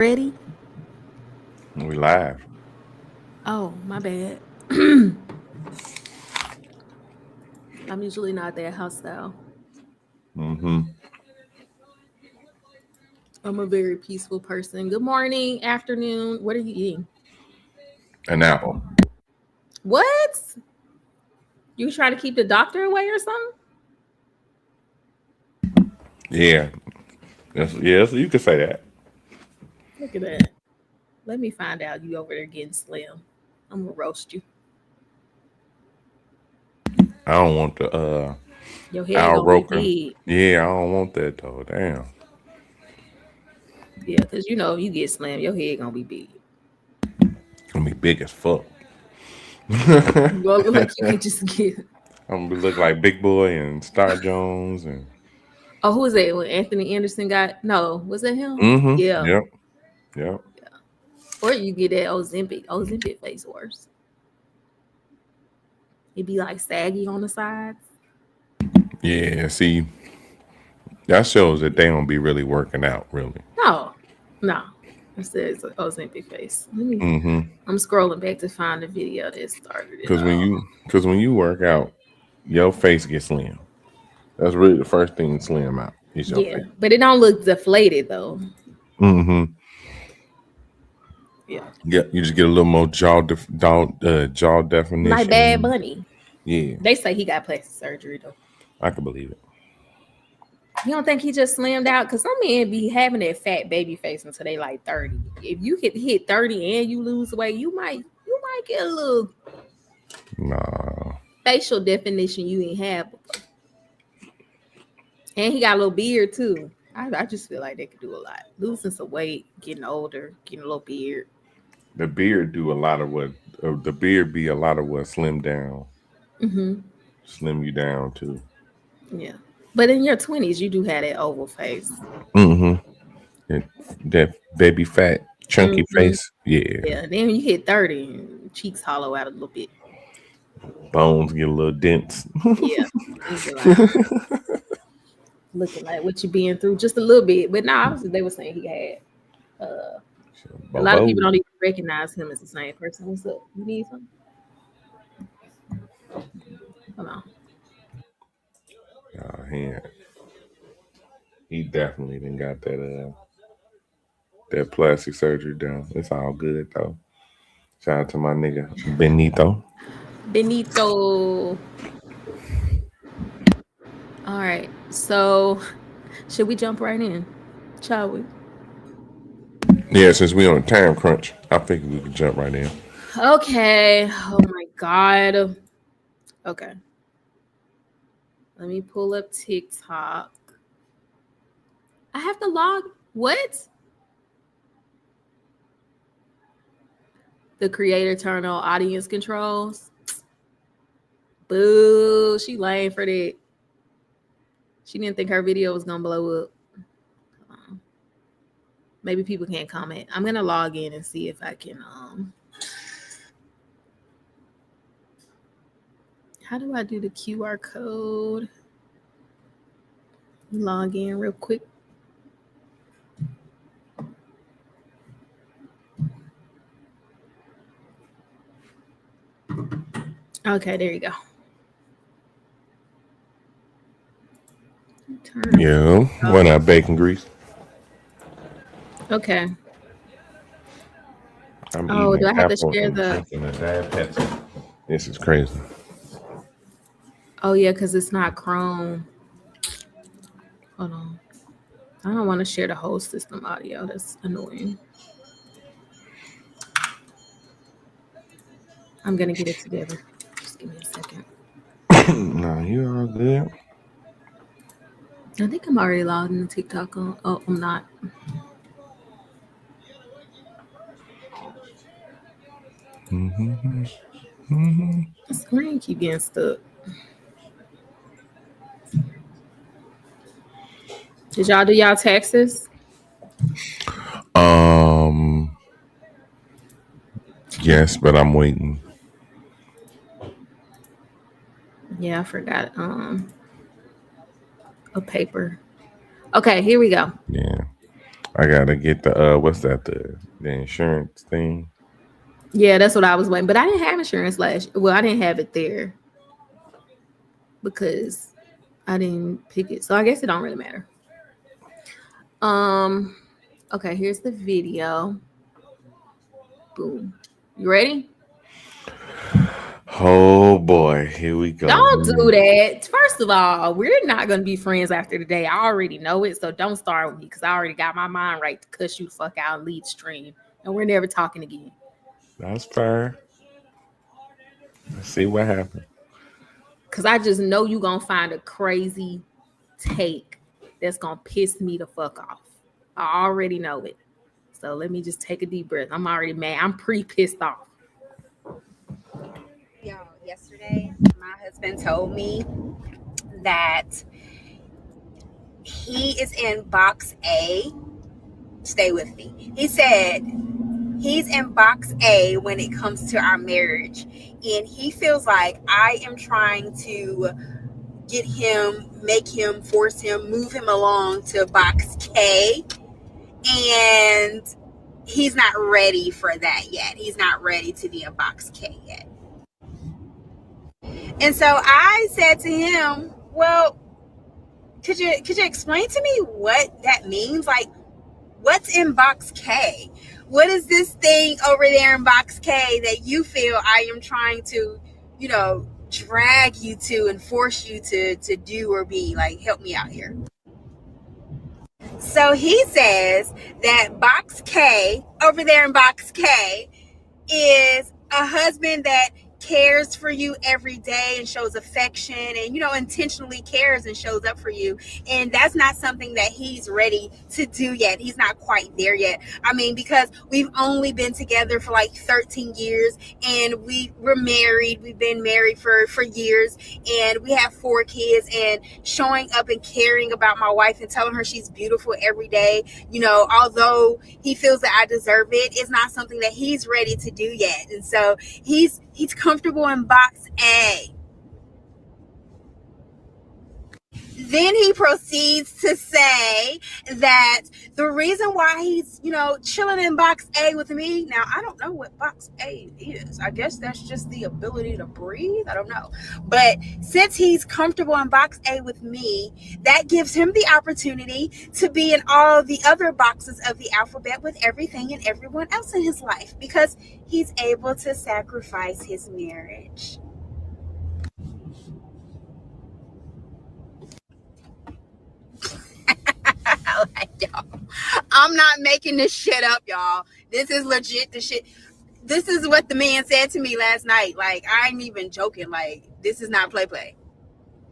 Ready? We live. Oh, my bad. I'm usually not that hostile. Mm-hmm. I'm a very peaceful person. Good morning, afternoon. What are you eating? An apple. What? You trying to keep the doctor away or something? Yeah. Yes, you could say that. Look at that. Let me find out you over there getting slim. I'm gonna roast you. I don't want the Your head Al gonna be Roker. big. Yeah, I don't want that though. Damn. Yeah, because if you get slim, your head gonna be big. It's gonna be big as fuck. You gonna look like you can just get. I'm gonna look like Big Boy and Star Jones and Oh, who was that? When Anthony Anderson got no, was that him? mm-hmm. Yeah. Yep. Yep. Or you get that Ozempic. Ozempic face worse. It be like saggy on the sides. Yeah, see, that shows that they don't be really working out, really. No, no. I said it's an Ozempic face. Mm-hmm. I'm scrolling back to find the video that started it Cause when all. you cause when you work out, your face gets slim. That's really the first thing to slim out is your Yeah, face. but it don't look deflated though. Mm-hmm. Yeah, Yeah, you just get a little more jaw like Bad definition. Bunny. Yeah, They say he got plastic surgery though. I can believe it. You don't think he just slimmed out? Cause some men be having that fat baby face until they like 30. If you hit 30 and you lose weight, you might get a little Nah, facial definition you ain't have before. And he got a little beard too. I just feel like they could do a lot. Losing some weight, getting older, getting a little beard. the beard do a lot of what the beard be a lot of what Hmm. slim you down too. Yeah. But in your 20s, you do have that oval face. Mm-hmm. That, that baby fat chunky Hmm. face. Yeah, Yeah. Then when you hit 30, and cheeks hollow out a little bit. bones get a little dense. Yeah. You be like, looking like what you been through just a little bit. But no, obviously they were saying he had a lot of Bobo. people don't even recognize him as the same person. What's up? You need something? Hold on. He definitely didn't got that plastic surgery done. It's all good though. Shout out to my nigga Benito. Benito. All right. So should we jump right in? Shall we? Yeah, since we on a time crunch, I figured we could jump right in. Okay. Oh my God. Okay. Let me pull up TikTok. I have to log. What? The creator turn on audience controls. Boo. She lame for that. She didn't think her video was gonna blow up. Maybe people can't comment. I'm gonna log in and see if I can how do I do the QR code? Log in real quick. Okay, there you go. Turn. Yeah, why not bacon grease? Okay. I'm Oh, eating do an I have to apple share and the? drinking a Diet Pepsi. This is crazy. Oh yeah, because it's not Chrome. Hold on. I don't want to share the whole system audio. That's annoying. I'm gonna get it together. Just give me a second. Nah, you all good. I think I'm already logged in TikTok. Oh, I'm not. Mm-hmm. The screen keep getting stuck. Did y'all do y'all taxes? Um, yes, but I'm waiting. Yeah, I forgot. A paper. Okay, here we go. Yeah. I gotta get the what's that, the insurance thing. Yeah, that's what I was waiting. But I didn't have insurance last. Well, I didn't have it there because I didn't pick it. So I guess it don't really matter. Um. Okay, here's the video. Boom. You ready? Oh boy, here we go. Don't do that. First of all, we're not gonna be friends after today. I already know it, so don't start with me because I already got my mind right to cuss you the fuck out and lead stream, and we're never talking again. That's fair. Let's see what happens. Cause I just know you gonna find a crazy take that's gonna piss me the fuck off. I already know it. So let me just take a deep breath. I'm already mad. I'm pretty pissed off. Y'all, yesterday, my husband told me that he is in box A. Stay with me. He said he's in box A when it comes to our marriage. And he feels like I am trying to get him, make him, force him, move him along to box K. And he's not ready for that yet. He's not ready to be in box K yet. And so I said to him, well, could you explain to me what that means? Like, what's in box K? What is this thing over there in box K that you feel I am trying to, drag you to and force you to do or be? Like, help me out here. So he says that box K, over there in box K, is a husband that cares for you every day and shows affection and intentionally cares and shows up for you, and that's not something that he's ready to do yet. He's not quite there yet. I mean, because we've only been together for like 13 years and we're married. We've been married for years, and we have 4 kids, and showing up and caring about my wife and telling her she's beautiful every day, although he feels that I deserve it, is not something that he's ready to do yet. And so he's comfortable in box A. Then he proceeds to say that the reason why he's, chilling in box A with me. Now, I don't know what box A is. I guess that's just the ability to breathe. I don't know. But since he's comfortable in box A with me, that gives him the opportunity to be in all the other boxes of the alphabet with everything and everyone else in his life, because he's able to sacrifice his marriage. Like, y'all, I'm not making this shit up, y'all. This is legit the shit. This is what the man said to me last night. Like, I ain't even joking. Like, this is not play.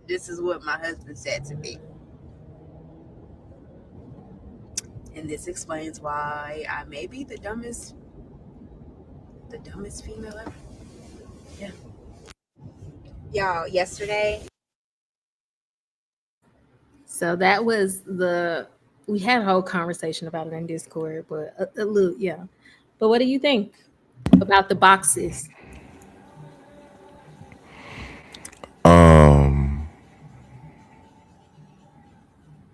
This is what my husband said to me. And this explains why I may be the dumbest female ever. Yeah. Y'all, yesterday. So that was we had a whole conversation about it in Discord, but a little, yeah. But what do you think about the boxes?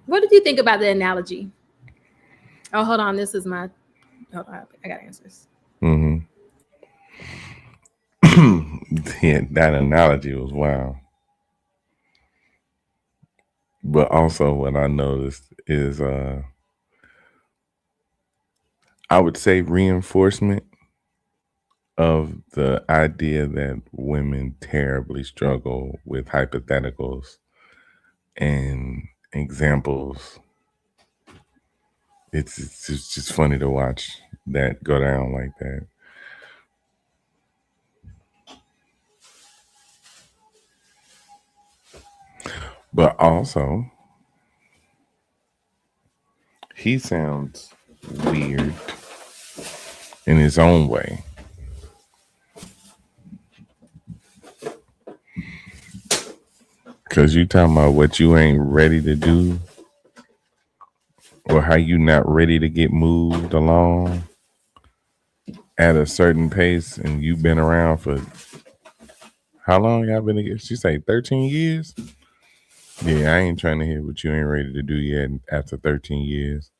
What did you think about the analogy? Oh, hold on. This is my. Hold on. I got answers. Mm-hmm. Yeah, that analogy was wild. But also, what I noticed is, I would say reinforcement of the idea that women terribly struggle with hypotheticals and examples. It's just funny to watch that go down like that. But also, he sounds weird in his own way. Cause you talking about what you ain't ready to do, or how you not ready to get moved along at a certain pace, and you've been around for how long? Y'all been together? She say 13 years. Yeah, I ain't trying to hear what you ain't ready to do yet after 13 years.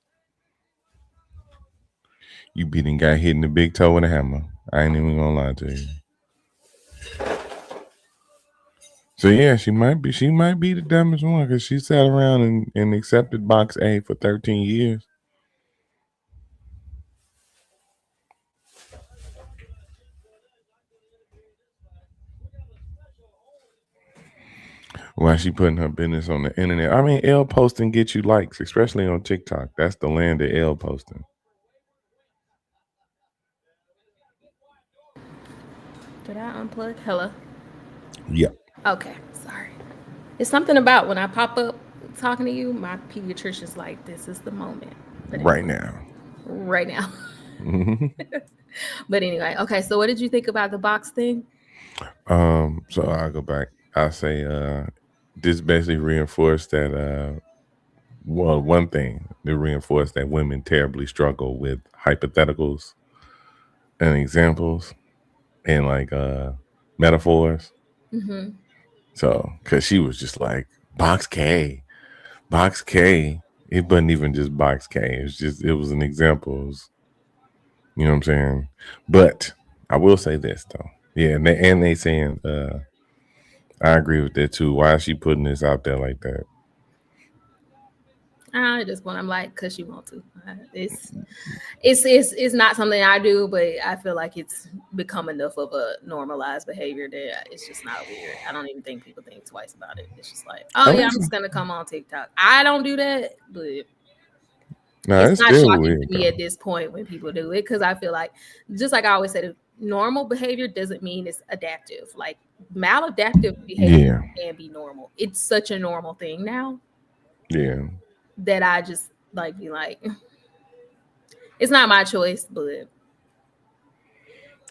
You beating guy hitting the big toe with a hammer. I ain't even gonna lie to you. So yeah, she might be the dumbest one because she sat around and accepted box A for 13 years. Why she putting her business on the internet? I mean, L posting get you likes, especially on TikTok. That's the land of L posting. Did I unplug? Hello. Yeah, Okay, sorry. It's something about when I pop up talking to you, my pediatrician's like, "This is the moment." But right anyway, now. right now. Hmm. But anyway, okay. So, what did you think about the box thing? So I'll go back. I say this basically reinforced that well, one thing to reinforce that women terribly struggle with hypotheticals and examples and like metaphors. Mm-hmm. So cause she was just like box K, box K. It wasn't even just box K. It was an example. You know what I'm saying? But I will say this though. Yeah, and they saying I agree with that too. Why is she putting this out there like that? I just want. I'm like, cause you want to. It's not something I do, but I feel like it's become enough of a normalized behavior that it's just not weird. I don't even think people think twice about it. It's just like, oh I yeah, mean, I'm just gonna come on TikTok. I don't do that, but no, it's it's not still shocking to weird me though. at this point when people do it because I feel like, just like I always said, normal behavior doesn't mean it's adaptive. Like maladaptive behavior Yeah, can be normal. It's such a normal thing now yeah, that I just like be like, it's not my choice, but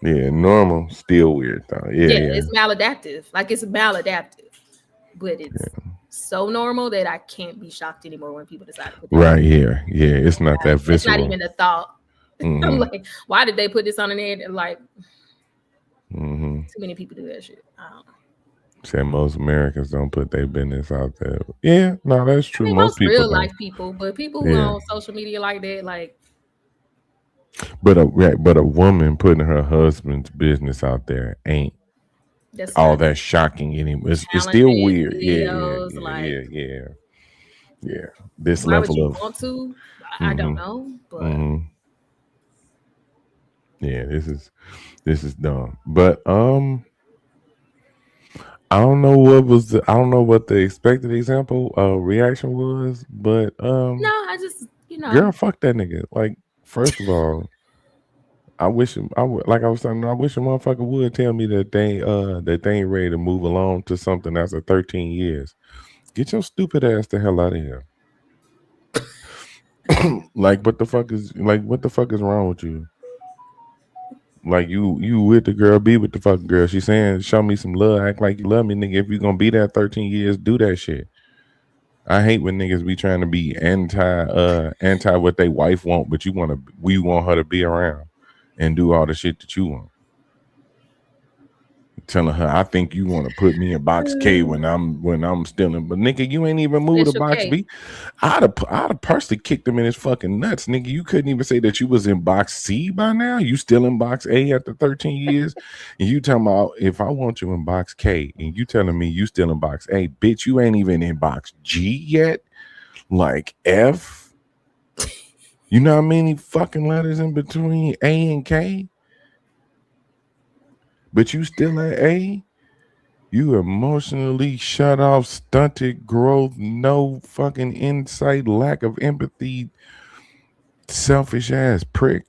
yeah. Normal, still weird though. Yeah, yeah, yeah, it's maladaptive. Like it's maladaptive, but it's so normal that I can't be shocked anymore when people decide to put that. right here. Yeah, it's not that It's not visceral. even a thought. I'm Mm-hmm. like, why did they put this on the net? Like, Mm-hmm. too many people do that shit. I don't know. Said most Americans don't put their business out there. Yeah, no, that's I true. mean, Most most people real don't. life people, but people who Yeah, on social media like that, like but a woman putting her husband's business out there ain't that's all not that shocking anymore. It's still challenges, weird. Yeah, yeah, videos. yeah, Like, yeah, yeah, yeah. This why would level you of want to? I don't mm-hmm, know, but mm-hmm. Yeah, this is dumb. But I don't know what the expected example reaction was, but no, I just girl, fuck that nigga. Like, first of all, I wish him I would like I was saying, I wish a motherfucker would tell me that they ain't ready to move along to something after 13 years. Get your stupid ass the hell out of here. What the fuck is wrong with you? Like you with the girl, be with the fucking girl. She's saying, show me some love, act like you love me, nigga. If you gonna be there 13 years, do that shit. I hate when niggas be trying to be anti what they wife want, but we want her to be around and do all the shit that you want. Telling her, I think you want to put me in box K when I'm still in, but nigga, you ain't even moved to special box K. B. I'd have personally kicked him in his fucking nuts, nigga. You couldn't even say that you was in box C by now. You still in box A after 13 years, and you talking about if I want you in box K, and you telling me you still in box A, bitch, you ain't even in box G yet. Like F, you know how many fucking letters in between A and K, but you still at A. You emotionally shut off, stunted growth, no fucking insight, lack of empathy, selfish ass prick.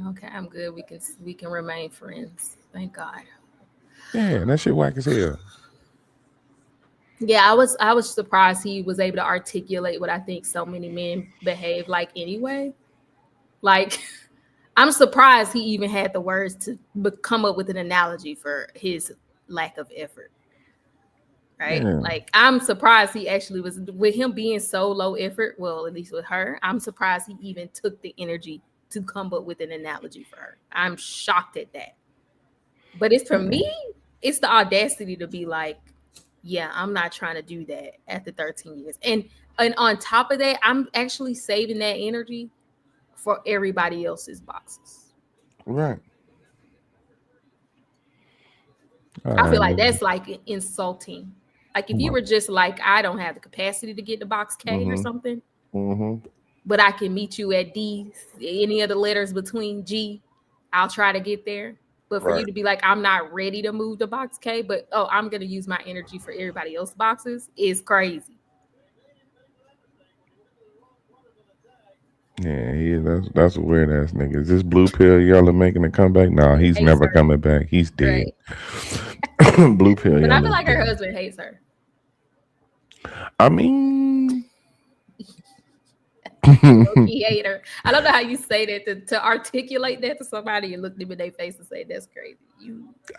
Okay, I'm good. We can remain friends. Thank God. Yeah, that shit whack as hell. Yeah, I was surprised he was able to articulate what I think so many men behave like anyway. Like I'm surprised he even had the words to come up with an analogy for his lack of effort. Right? Yeah. Like I'm surprised he actually was with him being so low effort. Well, at least with her, I'm surprised he even took the energy to come up with an analogy for her. I'm shocked at that. But it's for me, it's the audacity to be like, yeah, I'm not trying to do that after 13 years. And on top of that, I'm actually saving that energy for everybody else's boxes. Right. I feel like that's like insulting. Like if you Mhm. were just like, I don't have the capacity to get the box K or something, but I can meet you at D, any of the letters between G, I'll try to get there. But for you to be like, I'm not ready to move the box K, but I'm gonna use my energy for everybody else's boxes is crazy. Yeah, that's a weird ass nigga. Is this blue pill Yella making a comeback? No, he's Hates never her. coming back. He's dead. Right. Blue pill But I feel Yella's like her dead. husband hates her. I mean, He hate her. I don't know how you say that to articulate that to somebody and look them in their face and say that's crazy.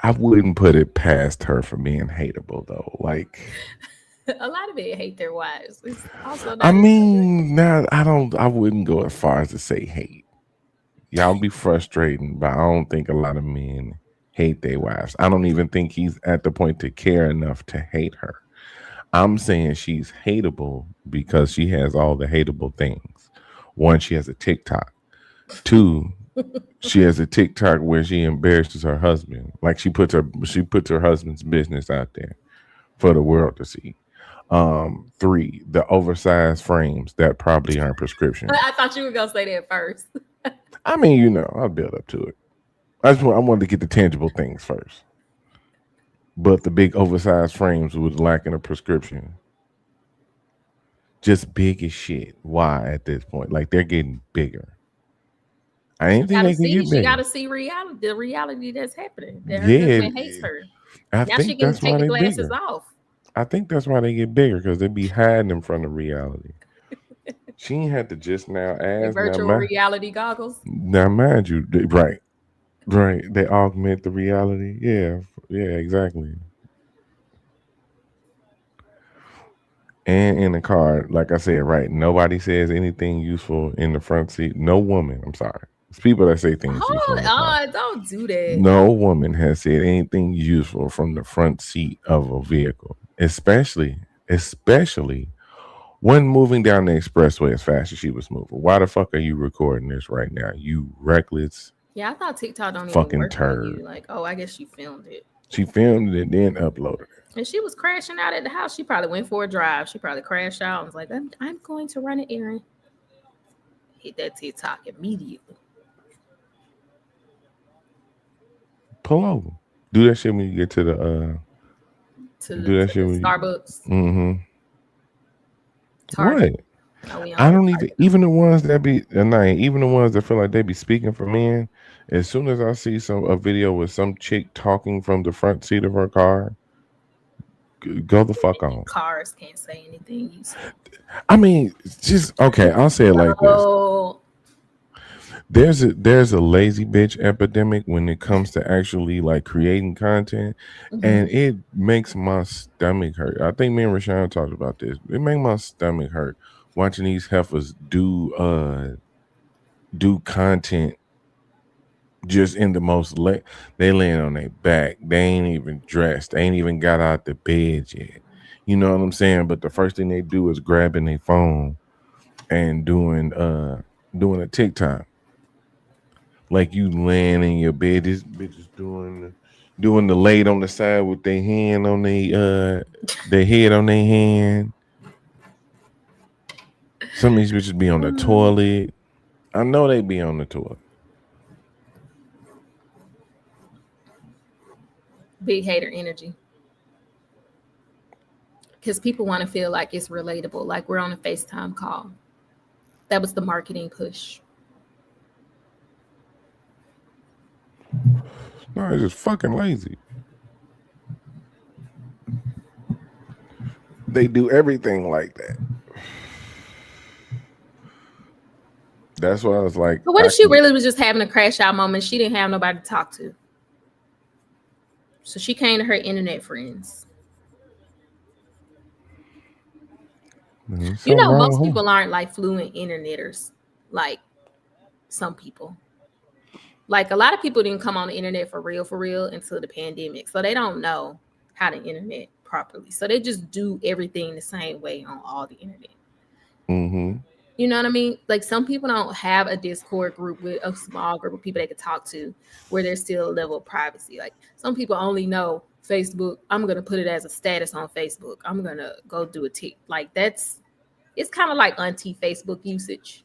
I wouldn't put it past her for being hateable though. Like, A lot of men hate their wives. It's also I not. mean, now I wouldn't go as far as to say hate. Y'all be frustrating, but I don't think a lot of men hate their wives. I don't even think he's at the point to care enough to hate her. I'm saying she's hateable because she has all the hateable things. One, she has a TikTok. Two, she has a TikTok where she embarrasses her husband. Like she puts her husband's business out there for the world to see. Three, the oversized frames that probably aren't prescription. I thought you were gonna say that first. I mean, I'll build up to it. I wanted to get the tangible things first. But the big oversized frames was lacking a prescription. Just big as shit. Why at this point? Like they're getting bigger. I didn't think they could get She bigger. gotta see reality, the reality that's happening. That her Yeah, husband hates her. I Now she think can that's why take the they glasses bigger. off. I think that's why they get bigger because they be hiding in front of reality. She ain't had to just now The ask virtual reality goggles. now mind you, right, right. They augment the reality. Yeah, yeah, exactly. And in the car, like I said, right, nobody says anything useful in the front seat. No woman, I'm sorry. It's people that say things useful Hold in the car. on, don't do that. No woman has said anything useful from the front seat of a vehicle, especially when moving down the expressway as fast as she was moving. Why the fuck are you recording this right now? You reckless Yeah, I thought TikTok don't even fucking work on you. turd. Like, I guess she filmed it. She filmed it, then uploaded it. And she was crashing out at the house. She probably went for a drive. She probably crashed out and was like, I'm going to run an errand. Hit that TikTok immediately. Pull over. Do that shit when you get to the do that To shit the when you Starbucks. what? Target. Oh, we I on don't Target. even the ones that be even the ones that feel like they be speaking for men. As soon as I see a video with some chick talking from the front seat of her car, go the fuck on. Cars can't say anything useful. I mean, just okay. I'll say it like this: Oh, there's a lazy bitch epidemic when it comes to actually like creating content, and it makes my stomach hurt. I think me and Rashawn talked about this. It makes my stomach hurt watching these heifers do content just in the most they laying on their back. They ain't even dressed. They ain't even got out the bed yet. You know what I'm saying? But the first thing they do is grabbing their phone and doing a TikTok. Like you laying in your bed. This bitch is doing the laid on the side with their hand on their head on their hand. Some of these bitches be on the toilet. I know they be on the toilet. big hater energy. Because people want to feel like it's relatable, like we're on a FaceTime call. That was the marketing push. No, it's just fucking lazy. They do everything like that. That's why I was like. But what if she really was just having a crash out moment? She didn't have nobody to talk to. So she came to her internet friends. Most people aren't like fluent interneters like some people. Like a lot of people didn't come on the internet for real until the pandemic. So they don't know how to internet properly. So they just do everything the same way on all the internet. Mm-hmm. You know what I mean? Like some people don't have a Discord group with a small group of people they could talk to where there's still a level of privacy. Like some people only know Facebook. I'm gonna put it as a status on Facebook. I'm gonna go do a tick. Like that's it's kind of like auntie Facebook usage.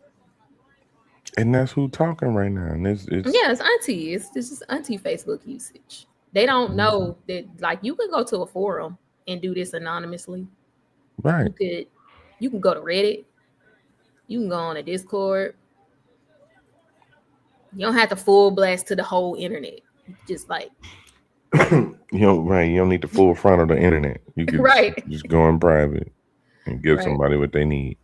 And that's who talking right now. And it's Yeah, it's auntie. It's just auntie Facebook usage. They don't know that like you can go to a forum and do this anonymously. right. You can go to Reddit. You can go on a Discord. You don't have to full blast to the whole internet. Just like Right. You don't need the full front of the internet. You could right, just go in private and give right. somebody what they need.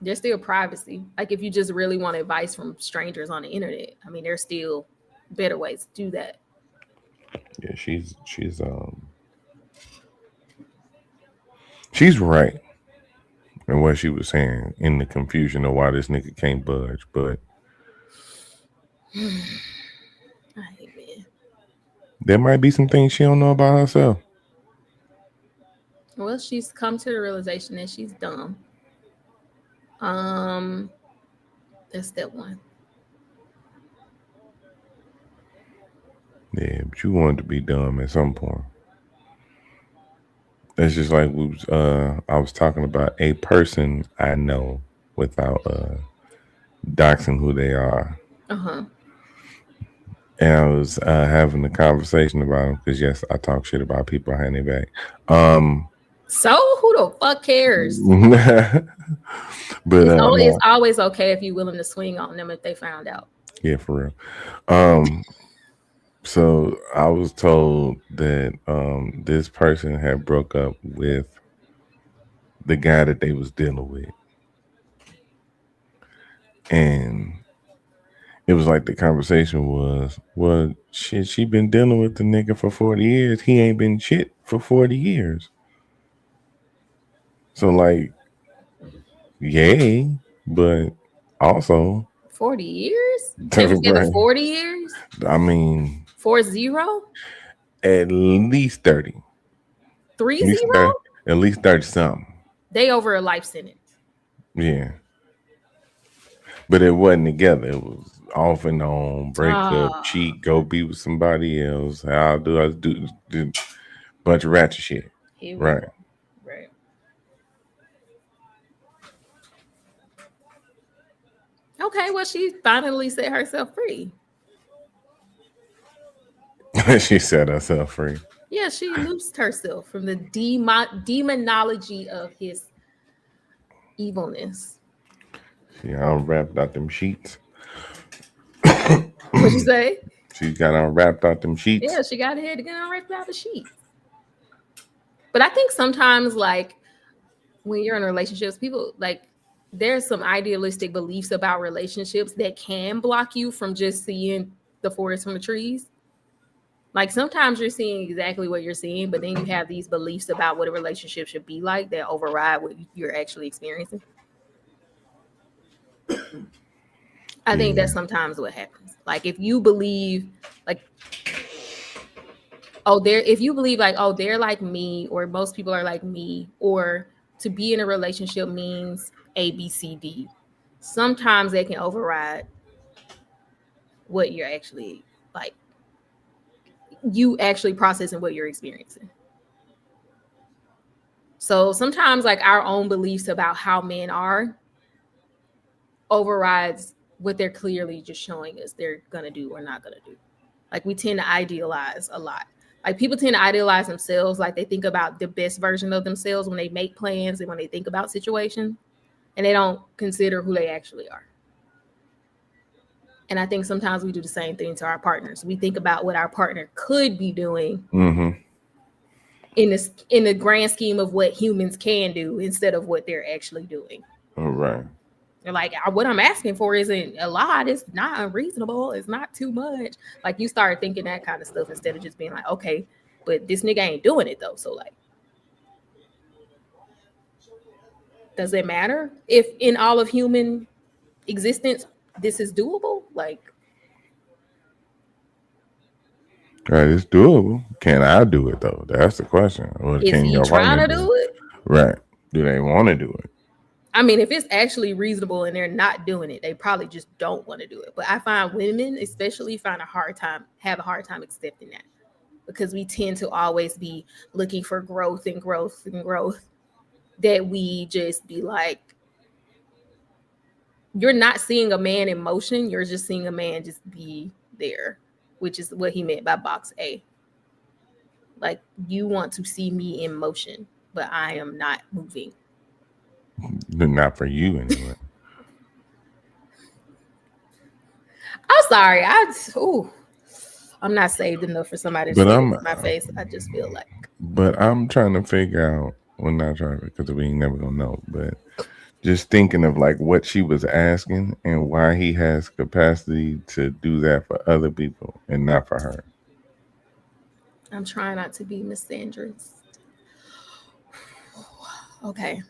There's still privacy. Like if you just really want advice from strangers on the internet, I mean, there's still better ways to do that. Yeah, she's right in what she was saying in the confusion of why this nigga can't budge. But I hate man. there might be some things she don't know about herself. Well, she's come to the realization that she's dumb. That's step one. Yeah, but you wanted to be dumb at some point. It's just like I was talking about a person I know without doxing who they are. Uh-huh. And I was having a conversation about them because yes, I talk shit about people behind their back. So who the fuck cares? But It's always okay if you're willing to swing on them if they found out. Yeah, for real. So I was told that this person had broke up with the guy that they was dealing with, and it was like the conversation was, well, shit, she been dealing with the nigga for 40 years. He ain't been shit for 40 years. So like, yay, but also 40 years? They were together 40 years? I mean 40? At least 30. 30? At least 30 something. They over a life sentence. Yeah. But it wasn't together. It was off and on, break up, cheat, go be with somebody else. How do I do bunch of ratchet shit. Right. Right. Okay, well, she finally set herself free. She set herself free. Yeah, she loosed herself from the demonology of his evilness. She unwrapped out them sheets. What'd you say? She got unwrapped out them sheets. Yeah, she got ahead to get unwrapped out the sheet. But I think sometimes, like, when you're in relationships, people, like, there's some idealistic beliefs about relationships that can block you from just seeing the forest from the trees. Like, sometimes you're seeing exactly what you're seeing, but then you have these beliefs about what a relationship should be like that override what you're actually experiencing. I think that's sometimes what happens. Like if you believe like, if you believe like, oh, they're like me, or most people are like me, or to be in a relationship means A, B, C, D. Sometimes they can override what you're actually like, you actually processing what you're experiencing. So sometimes like our own beliefs about how men are overrides what they're clearly just showing us they're gonna do or not gonna do. Like we tend to idealize a lot. Like people tend to idealize themselves, like they think about the best version of themselves when they make plans and when they think about situations, and they don't consider who they actually are. And I think sometimes we do the same thing to our partners. We think about what our partner could be doing in the grand scheme of what humans can do instead of what they're actually doing. All right. Like what I'm asking for isn't a lot. It's not unreasonable. It's not too much. Like you start thinking that kind of stuff instead of just being like, okay, but this nigga ain't doing it though. So like, does it matter if in all of human existence, this is doable? Like, right, it's doable. Can I do it though? That's the question. Or is can he your trying partner to do it? Right. Do they want to do it? I mean, if it's actually reasonable and they're not doing it, they probably just don't want to do it. But I find women, especially, have a hard time accepting that because we tend to always be looking for growth and growth and growth. That we just be like, you're not seeing a man in motion. You're just seeing a man just be there, which is what he meant by box A. Like, you want to see me in motion, but I am not moving. Not for you anyway. I'm sorry. I'm not saved enough for somebody to But say I'm it to my face. I just feel like. but I'm trying to figure out. Well, not trying to, because we ain't never gonna know. But just thinking of like what she was asking and why he has capacity to do that for other people and not for her. I'm trying not to be misandrous. Okay.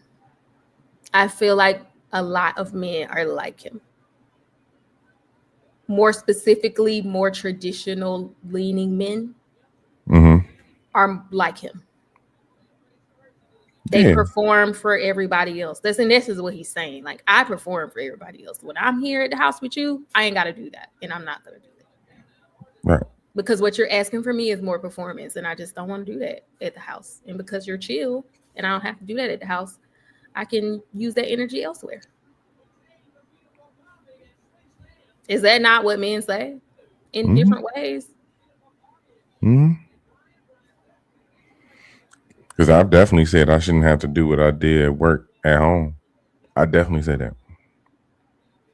I feel like a lot of men are like him. More specifically, more traditional leaning men Mm-hmm. are like him. They Yeah. perform for everybody else. This is what he's saying. Like, I perform for everybody else. When I'm here at the house with you, I ain't got to do that. And I'm not going to do that. Right. Because what you're asking for me is more performance. And I just don't want to do that at the house. And because you're chill and I don't have to do that at the house, I can use that energy elsewhere. Is that not what men say in different ways? Mm-hmm. Because I've definitely said I shouldn't have to do what I did at work at home. I definitely said that.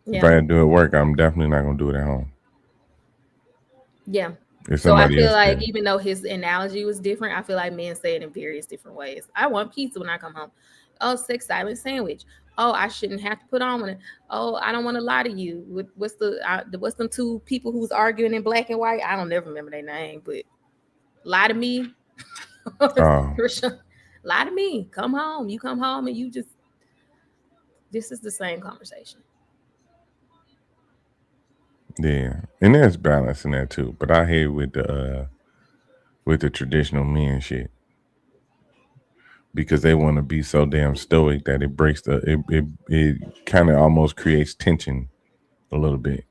Yeah. If I had to do it at work, I'm definitely not going to do it at home. Yeah. If So I somebody feel else like can. even though his analogy was different, I feel like men say it in various different ways. I want pizza when I come home. Oh, 6 silent sandwich. Oh, I shouldn't have to put on one. Oh, I don't want to lie to you. What's them two people who was arguing in black and white? I don't never remember their name, but lie to me. Oh, Lie to me. Come home. You come home and this is the same conversation. yeah. And there's balance in that too. But I hear with the traditional men shit. Because they want to be so damn stoic that it breaks it kind of almost creates tension a little bit.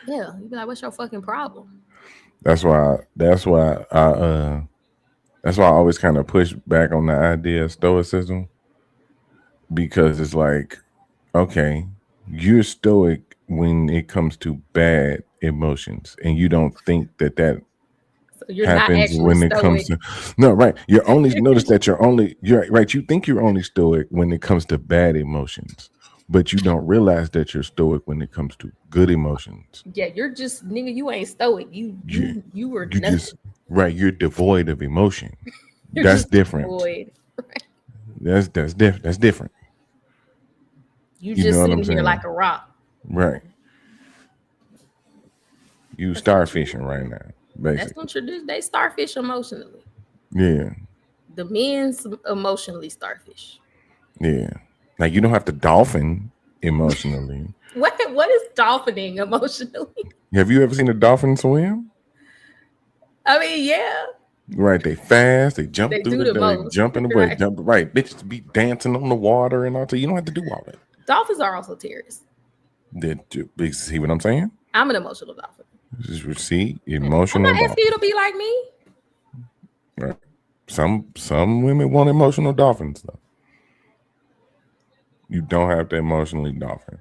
Yeah. You'd be like, what's your fucking problem? That's why that's why I always kind of push back on the idea of stoicism, because it's like, okay, you're stoic when it comes to bad emotions, and you don't think that So you're not happens actually when it comes stoic. to no, right. You're only notice that you're right. You think you're only stoic when it comes to bad emotions, but you don't realize that you're stoic when it comes to good emotions. Yeah, you're just nigga. You ain't stoic. You You were you nothing. just right. You're devoid of emotion. You're That's just different. void. That's different. You You know just what I'm sitting here saying? like a rock. Right. You That's what starfishing right now, That's basically. what tradition. They starfish emotionally. Yeah. The men's emotionally starfish. Yeah. Like, you don't have to dolphin emotionally. What is dolphining emotionally? Have you ever seen a dolphin swim? I mean, yeah, Right, they fast, they jump they through do the the they most. jump in the way, Right. jump right. Bitches be dancing on the water and all that. You don't have to do all that. Dolphins are also terrorists. See what I'm saying? I'm an emotional dolphin. Just see I'm emotional not asking you dolphins. to be like me. Right. Some women want emotional dolphins though. You don't have to emotionally dolphin.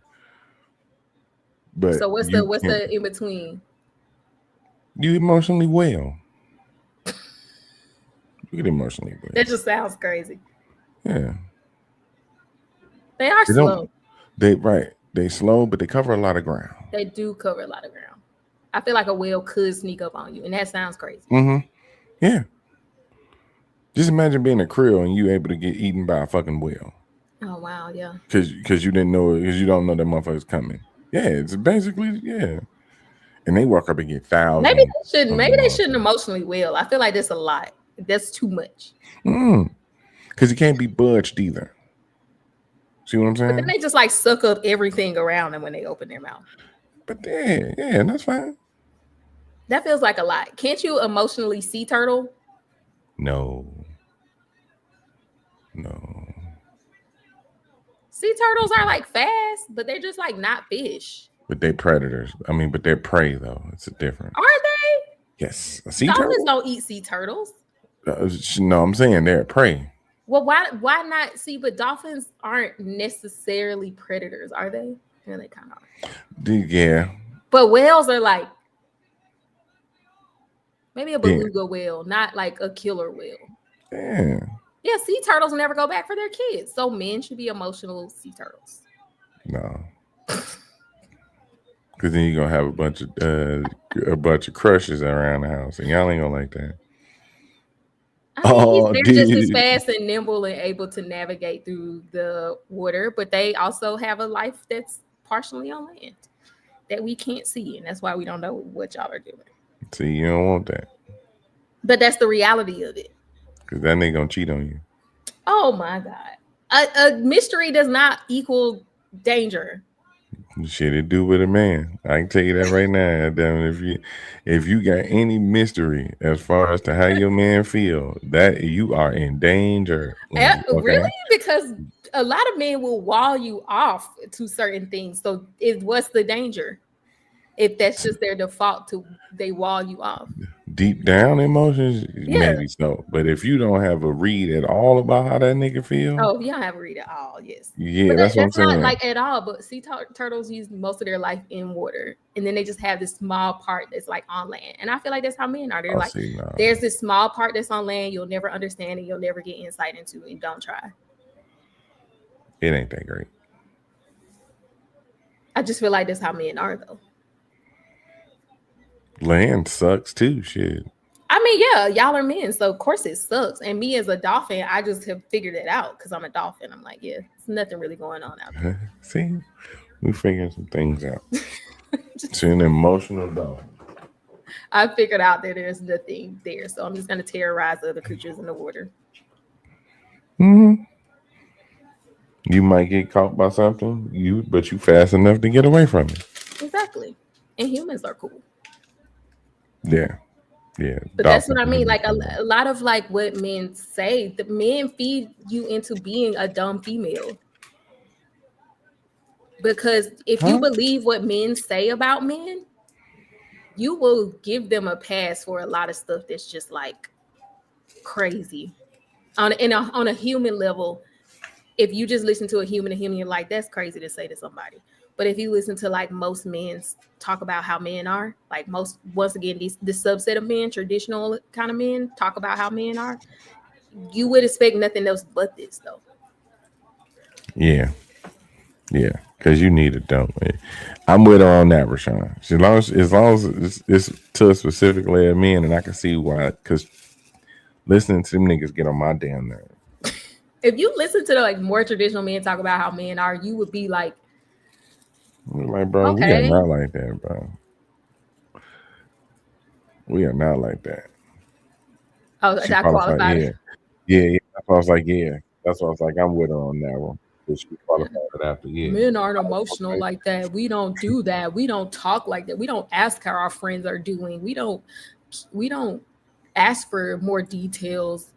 But So what's you can the in between? you emotionally well. You get emotionally well. That just sounds crazy. Yeah. They are They don't slow. they slow, but they cover a lot of ground. They do cover a lot of ground. I feel like a whale could sneak up on you, and that sounds crazy. Mm-hmm. Yeah. Just imagine being a krill and you able to get eaten by a fucking whale. Oh wow, yeah. Because you didn't know, because you don't know that motherfucker's coming. Yeah, it's basically, yeah. And they walk up and get thousands. Maybe they shouldn't emotionally well. I feel like that's a lot. That's too much. Because you can't be budged either. See what I'm saying? But then they just like suck up everything around them when they open their mouth. But yeah, that's fine. That feels like a lot. Can't you emotionally sea turtle? No. Sea turtles are like fast, but they're just like not fish. But they predators. I mean, but they're prey though. It's a different. Are they? Yes, a sea Dolphins turtle. don't eat sea turtles. No, I'm saying they're prey. Well, why not see? But dolphins aren't necessarily predators, are they? Yeah, they kind of are. Yeah. But whales are like maybe a Yeah. beluga whale, not like a killer whale. Yeah. Yeah, sea turtles never go back for their kids, so men should be emotional sea turtles. No. Because then you're gonna have a bunch of crushes around the house, and y'all ain't gonna like that. I mean, Oh, they're just as dude. fast and nimble and able to navigate through the water, but they also have a life that's partially on land that we can't see, and that's why we don't know what y'all are doing. See, you don't want that. But that's the reality of it. Because that nigga gonna cheat on you. Oh my God. A mystery does not equal danger. Shit, it do with a man. I can tell you that right now. Damn, if you got any mystery as far as to how your man feel, that you are in danger. Okay? Really? Because a lot of men will wall you off to certain things. So what's the danger? If that's just their default to they wall you off. Deep down emotions, maybe so. But if you don't have a read at all about how that nigga feel, oh, you don't have a read at all, yes. Yeah, but that's what I'm saying. Not like at all. But sea turtles use most of their life in water, and then they just have this small part that's like on land. And I feel like that's how men are. They're there's this small part that's on land you'll never understand and you'll never get insight into, and don't try. It ain't that great. I just feel like that's how men are, though. Land sucks too, shit. I mean, yeah, y'all are men, so of course it sucks. And me as a dolphin, I just have figured it out because I'm a dolphin. I'm like, yeah, there's nothing really going on out there. See, we figuring some things out. It's an emotional dolphin. I figured out that there's nothing there, so I'm just gonna terrorize other creatures in the water. Mm-hmm. You might get caught by something, but you fast enough to get away from it. Exactly, and humans are cool. Yeah. But that's what I mean. Like a lot of like what men say, the men feed you into being a dumb female. Because if you believe what men say about men, you will give them a pass for a lot of stuff that's just like crazy. On a human level, if you just listen to a human, you're like, that's crazy to say to somebody. But if you listen to like most men talk about how men are, like once again, this subset of men, traditional kind of men, talk about how men are, you would expect nothing else but this, though. Yeah, because you need it, don't we? I'm with her on that, Rashawn. As long as it's to a specific layer of men, and I can see why. Because listening to them niggas get on my damn nerve. If you listen to the like more traditional men talk about how men are, you would be like, bro, okay. We are not like that, bro. We are not like that. Oh, is that qualified? Yeah. That's why I was like, That's why I was like, I'm with her on that one. She qualified after, Men aren't emotional like that. We don't do that. We don't talk like that. We don't ask how our friends are doing. We don't ask for more details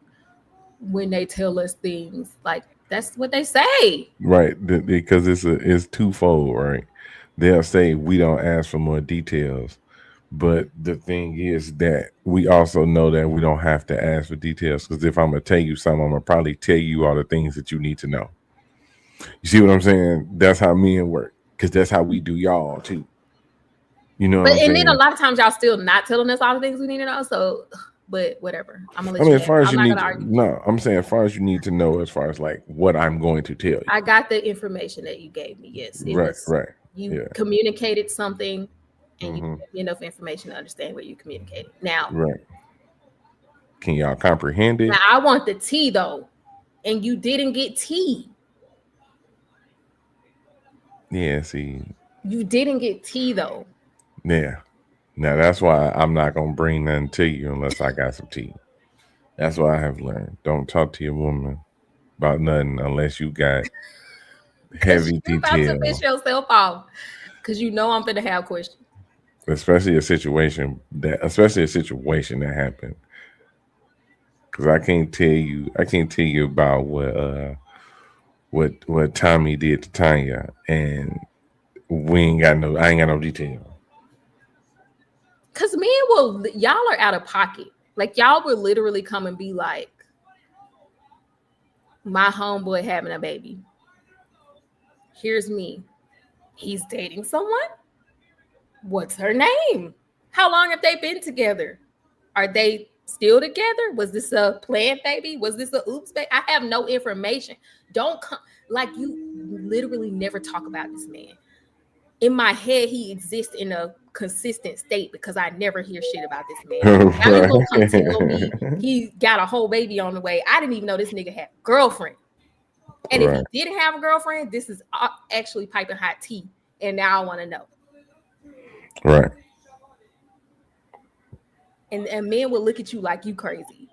when they tell us things. Like, that's what they say. Right. Because it's twofold, right? They'll say we don't ask for more details. But the thing is that we also know that we don't have to ask for details, because if I'm going to tell you something, I'm going to probably tell you all the things that you need to know. You see what I'm saying? That's how men work, because that's how we do y'all too. You know what I'm saying? Then a lot of times y'all still not telling us all the things we need to know. So, but whatever. I'm going to let you as far as I'm you not need no, I'm saying as far as you need to know, as far as like what I'm going to tell you. I got the information that you gave me. Yes. Right. You communicated something. And you have enough information to understand what you communicated. Now, can y'all comprehend it? Now, I want the tea though, and you didn't get tea. Yeah, see, you didn't get tea though. Yeah, now that's why I'm not gonna bring nothing to you unless I got some tea. That's what I have learned. Don't talk to your woman about nothing unless you got heavy detail. About to piss yourself off, because you know I'm gonna have questions. Especially a situation that happened. Because I can't tell you about what Tommy did to Tanya, and I ain't got no detail. Cause y'all are out of pocket. Like y'all would literally come and be like, my homeboy having a baby. Here's me. He's dating someone. What's her name? How long have they been together? Are they still together? Was this a planned baby? Was this a oops baby? I have no information. Don't come like you literally never talk about this man. In my head, he exists in a consistent state because I never hear shit about this man. Now you gonna come tell me he got a whole baby on the way. I didn't even know this nigga had a girlfriend. And if he didn't have a girlfriend, this is actually piping hot tea. And now I want to know. Right. And men will look at you like you crazy.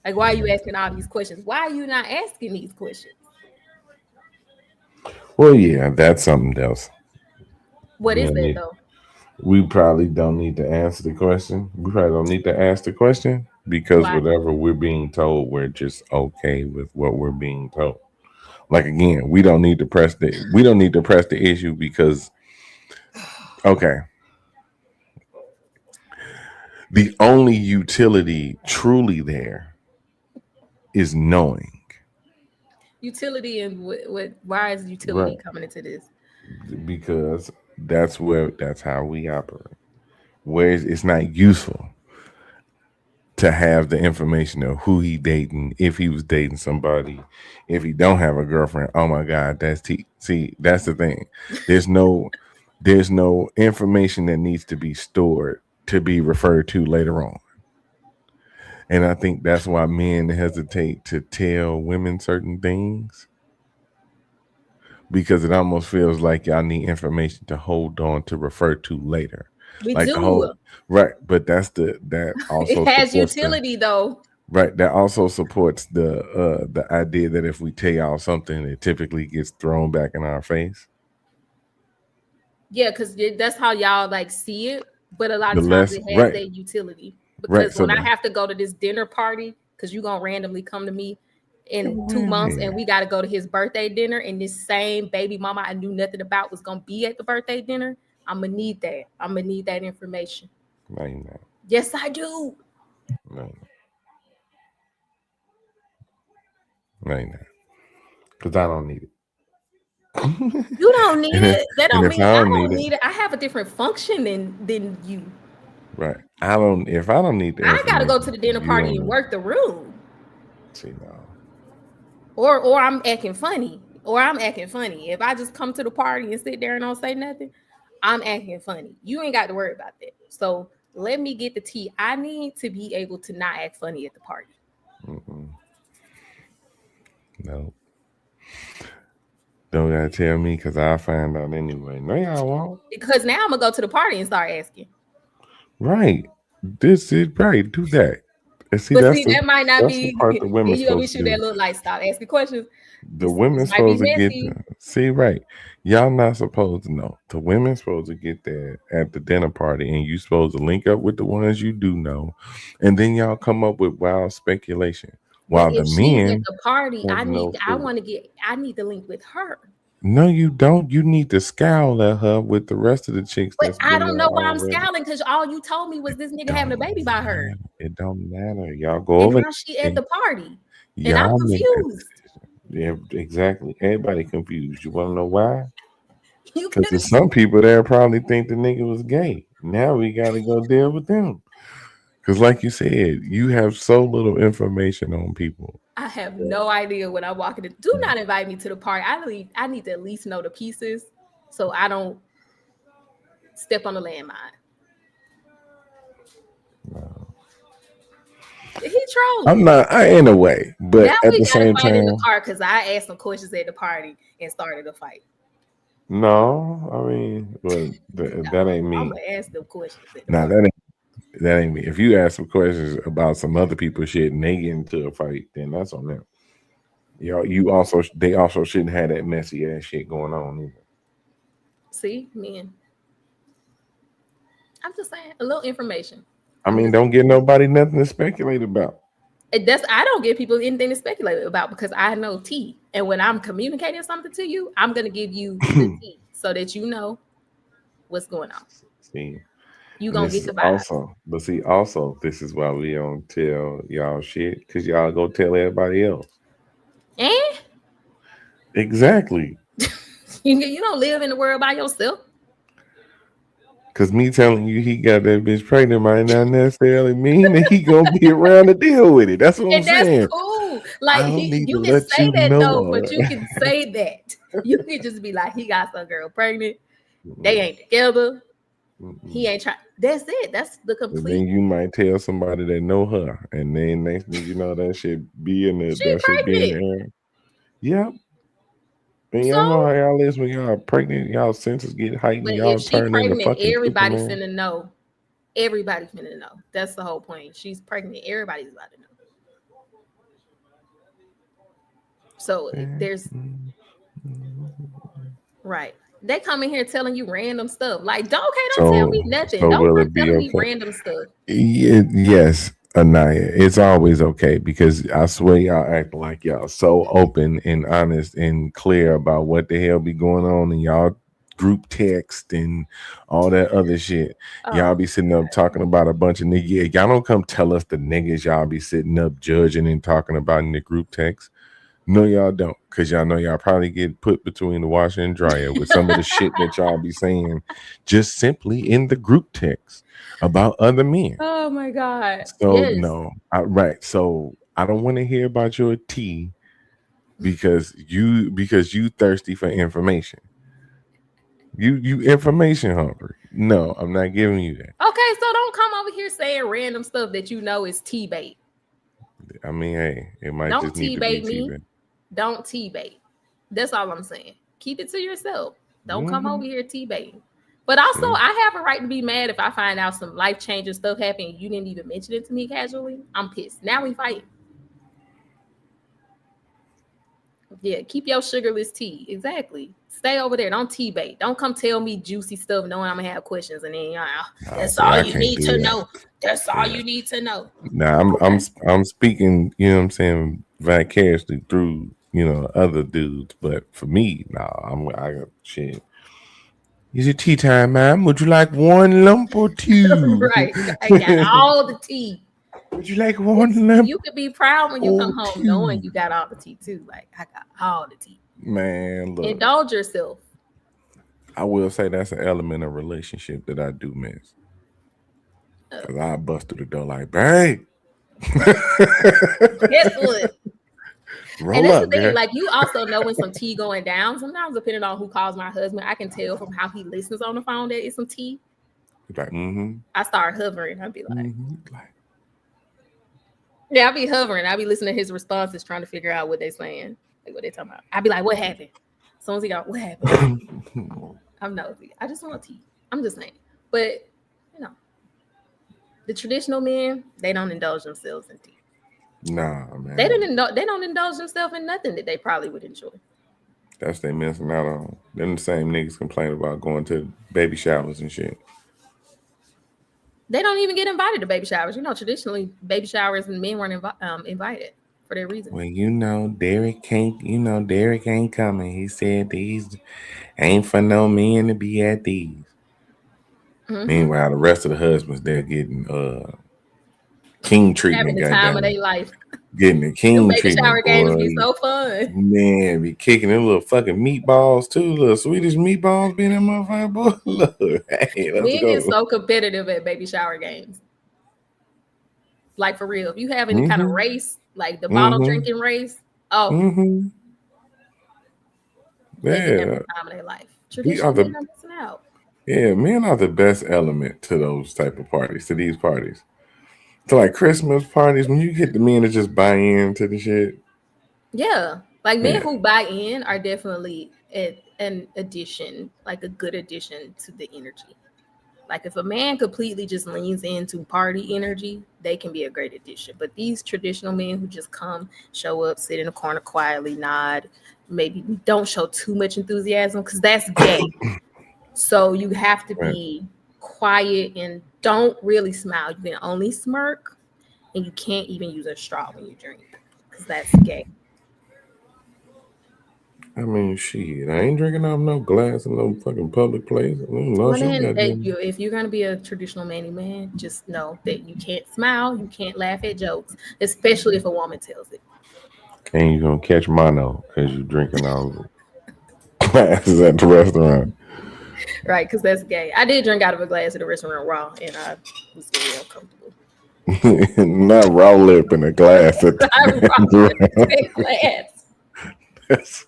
Like, why are you asking all these questions? Why are you not asking these questions? Well, yeah, that's something else. What is that though? We probably don't need to answer the question. We probably don't need to ask the question because whatever we're being told, we're just okay with what we're being told. Like again, we don't need to press the issue because okay. The only utility truly there is knowing. Utility and what why is utility coming into this? Because that's how we operate. Where it's not useful to have the information of who he dating, if he was dating somebody, if he don't have a girlfriend. Oh my God, see, that's the thing. There's no information that needs to be stored to be referred to later on. And I think that's why men hesitate to tell women certain things. Because it almost feels like y'all need information to hold on to refer to later. We like do. The whole, right, but that also it has utility though. Right, that also supports the idea that if we tell y'all something, it typically gets thrown back in our face. Yeah, because that's how y'all like see it. But a lot of times it has that utility. Because when I have to go to this dinner party, because you're gonna randomly come to me in 2 months and we got to go to his birthday dinner, and this same baby mama I knew nothing about was gonna be at the birthday dinner, I'm gonna need that. I'm gonna need that information. No, you're not. Yes, I do. No, you're not. Because I don't need it. You don't need it. That don't mean I don't need it. I have a different function than you. Right. If I don't need I gotta go to the dinner party and work the room. See, no. Or I'm acting funny. If I just come to the party and sit there and don't say nothing, I'm acting funny. You ain't got to worry about that. So let me get the tea. I need to be able to not act funny at the party. No. Don't gotta tell me because I'll find out anyway. No, y'all won't. Because now I'm gonna go to the party and start asking. Right. This is right. Do that. And see, that might not be. The women you gonna be shooting that look like stop asking questions. The women's supposed to get right. Y'all not supposed to know. The women's supposed to get there at the dinner party, and you supposed to link up with the ones you do know, and then y'all come up with wild speculation. While the men at the party, I need to link with her. No, you don't. You need to scowl at her with the rest of the chicks. But I don't know why I'm scowling because all you told me was this nigga having a baby by her. It don't matter. Y'all go over. Now she at the party, and I'm confused. Yeah, exactly. Everybody confused. You want to know why? Because there's some people there probably think the nigga was gay. Now we got to go deal with them. Because like you said, you have so little information on people. I have no idea when I walk in. Do not invite me to the party. I need to at least know the pieces so I don't step on the landmine. No. He trolling. I'm not. In a way, but now at the same time, in the car because I asked some questions at the party and started a fight. No, I mean, that ain't me. I'm gonna ask them questions. That ain't me. If you ask some questions about some other people's shit and they get into a fight, then that's on them. They also shouldn't have that messy ass shit going on either. See, men. I'm just saying a little information. I mean, don't give nobody nothing to speculate about. That's I don't give people anything to speculate about because I know tea. And when I'm communicating something to you, I'm gonna give you the tea so that you know what's going on. See, You and gonna this get is the vibes. also, but see, also, this is why we don't tell y'all shit because y'all go tell everybody else. And Exactly. you don't live in the world by yourself. Because me telling you he got that bitch pregnant might not necessarily mean that he gonna be around to deal with it. That's what I'm And that's saying. cool. I Like don't need to you can let say you that though, know. but you can say that. You can just be like, he got some girl pregnant. They ain't together. He ain't trying. That's it. That's the And complete. then you might tell somebody that know her, and then next thing you know, that shit be in the She that shit be in the pregnant. air. Yep. And So, y'all know how y'all is when y'all pregnant, y'all senses get heightened, but y'all if she turn into pregnant, fucking everybody Superman. finna know. Everybody finna know. That's the whole point. She's pregnant. Everybody's about to know. So there's right. They come in here telling you random stuff. Like, don't tell So me nothing. so Don't will come it be telling me okay? random stuff. Yes, Anaya. It's always okay because I swear y'all act like y'all so open and honest and clear about what the hell be going on in y'all group text and all that other shit. Y'all Oh, be sitting up talking about a bunch of niggas. Yeah, y'all don't come tell us the niggas y'all be sitting up judging and talking about in the group text. No, y'all don't, because y'all know y'all probably get put between the washer and dryer with some of the shit that y'all be saying just simply in the group text about other men. oh my God. So Yes. no, right. So I don't want to hear about your tea because you thirsty for information. You information hungry. No, I'm not giving you that. Okay, so don't come over here saying random stuff that you know is tea bait. I mean, hey, it might Don't just need tea to be bait tea. me. Don't tea bait. That's all I'm saying. Keep it to yourself. Don't come Mm-hmm. over here tea baiting. But also, See, I have a right to be mad if I find out some life changing stuff happened. You didn't even mention it to me casually. I'm pissed. Now we fighting. Yeah, keep your sugarless tea. Exactly. Stay over there. Don't tea bait. Don't come tell me juicy stuff knowing I'm gonna have questions and then I that's see. all I you can't need do to that. know. That's all Yeah. you need to know. Now Okay. I'm speaking, you know what I'm saying, vicariously through, other dudes, but for me, I got shit. Is it tea time, ma'am? Would you like one lump or two? Right. I got all the tea. Would you like It's one lump you could be proud when you or come home knowing two? you got all the tea too. Like I got all the tea. Man, look, Indulge yourself. I will say that's an element of relationship that I do miss. Uh, Cause I bust through the door like, babe, guess what? And roll that's the up, thing. girl. Like you also know when some tea going down. Sometimes depending on who calls my husband, I can tell from how he listens on the phone that it's some tea. He's like, mm-hmm, I start hovering. I'd be like, mm-hmm. Like, yeah, I'll be hovering. I'll be listening to his responses, trying to figure out what they're saying, like what they're talking about. I'd be like, what happened? As soon as he got, what happened? I'm nosy. I just want tea. I'm just saying. But you know, the traditional men, they don't indulge themselves in tea. nah, They man. don't indulge. They don't indulge themselves in nothing that they probably would enjoy. That's they missing out on. Them the same niggas complain about going to baby showers and shit. They don't even get invited to baby showers. You know, traditionally, baby showers and men weren't invited for that reason. Well, Derek ain't coming. He said these ain't for no men to be at these. Mm-hmm. Meanwhile, the rest of the husbands they're getting king Having treatment, the time of goddamn it. their life. Getting the Them king baby shower treatment, games be boy. so fun. Man, be kicking them little fucking meatballs too. Little Swedish meatballs being that motherfucker, boy. Look, hey, let's Men get go. so competitive at baby shower games. Like for real. If you have any kind of Mm-hmm. race, like the bottle Mm-hmm. drinking race, oh, Mm-hmm. they be having Yeah. the time of their life. We are Traditional men the are missing out. Yeah, men are the best element to those type of parties, to these parties. To like Christmas parties, when you get the men to just buy into the shit. Yeah. Like men Yeah. who buy in are definitely an addition, like a good addition to the energy. Like if a man completely just leans into party energy, they can be a great addition. But these traditional men who just come, show up, sit in a corner quietly, nod, maybe don't show too much enthusiasm because that's gay. So you have to Right. be quiet and don't really smile. You can only smirk and you can't even use a straw when you drink because that's gay. I mean, shit. I ain't drinking out of no glass in no fucking public place. No, Well, she then, got them. if you're gonna be a traditional manly man, just know that you can't smile, you can't laugh at jokes, especially if a woman tells it. And you gonna catch mono because you drinking all the glasses at the restaurant. Right, because that's gay. I did drink out of a glass at a restaurant raw, and I was very uncomfortable. Not raw lip in a glass at I raw that glass. that's,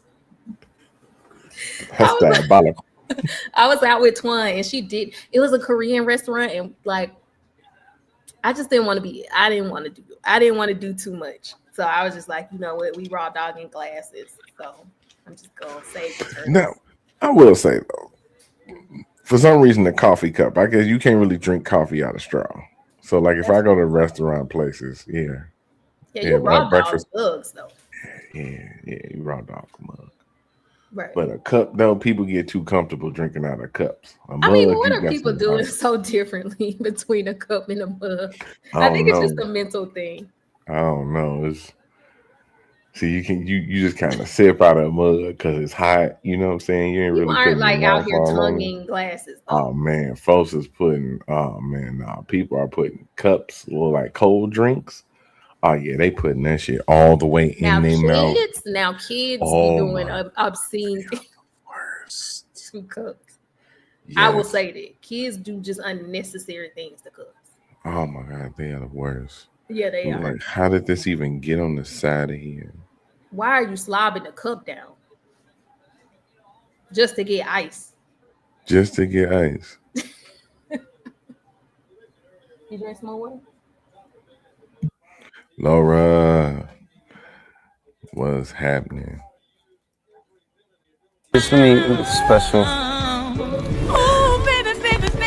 I that's was diabolical. I was out with Twan, and she did. It was a Korean restaurant, and like I just didn't want to be. I didn't want to do. I didn't want to do too much. So I was just like, you know what? We raw dogging glasses, so I'm just gonna save the turtles. Now, I will say though, for some reason, the coffee cup. I guess you can't really drink coffee out of straw. So, like, if I go to restaurant places, Yeah, yeah, you raw like dog breakfast, bugs though. yeah, you raw dog mug. Right. But a cup, though, people get too comfortable drinking out of cups. A I mean, mug, what you are got people some. doing so differently between a cup and a mug? I I think don't it's just know. a mental thing. I don't know. It's see, you just kind of sip out of a mug because it's hot. You know what I'm saying? You ain't People really aren't putting your like out mouth here all on it. tonguing glasses Oh though. man, folks is putting. Oh man, nah, people are putting cups or like cold drinks. Oh yeah, they putting that shit all the way in their mouth. Now kids be Oh doing my obscene things worst. to cups. I will Yes. say that kids do just unnecessary things to cups. Oh my god, they are the worst. Yeah, they I'm are. like, how did this even get on the side of here? Why are you slobbing the cup down just to get ice? Just to get ice. You drink some more water? Laura, what's happening? Just let me special.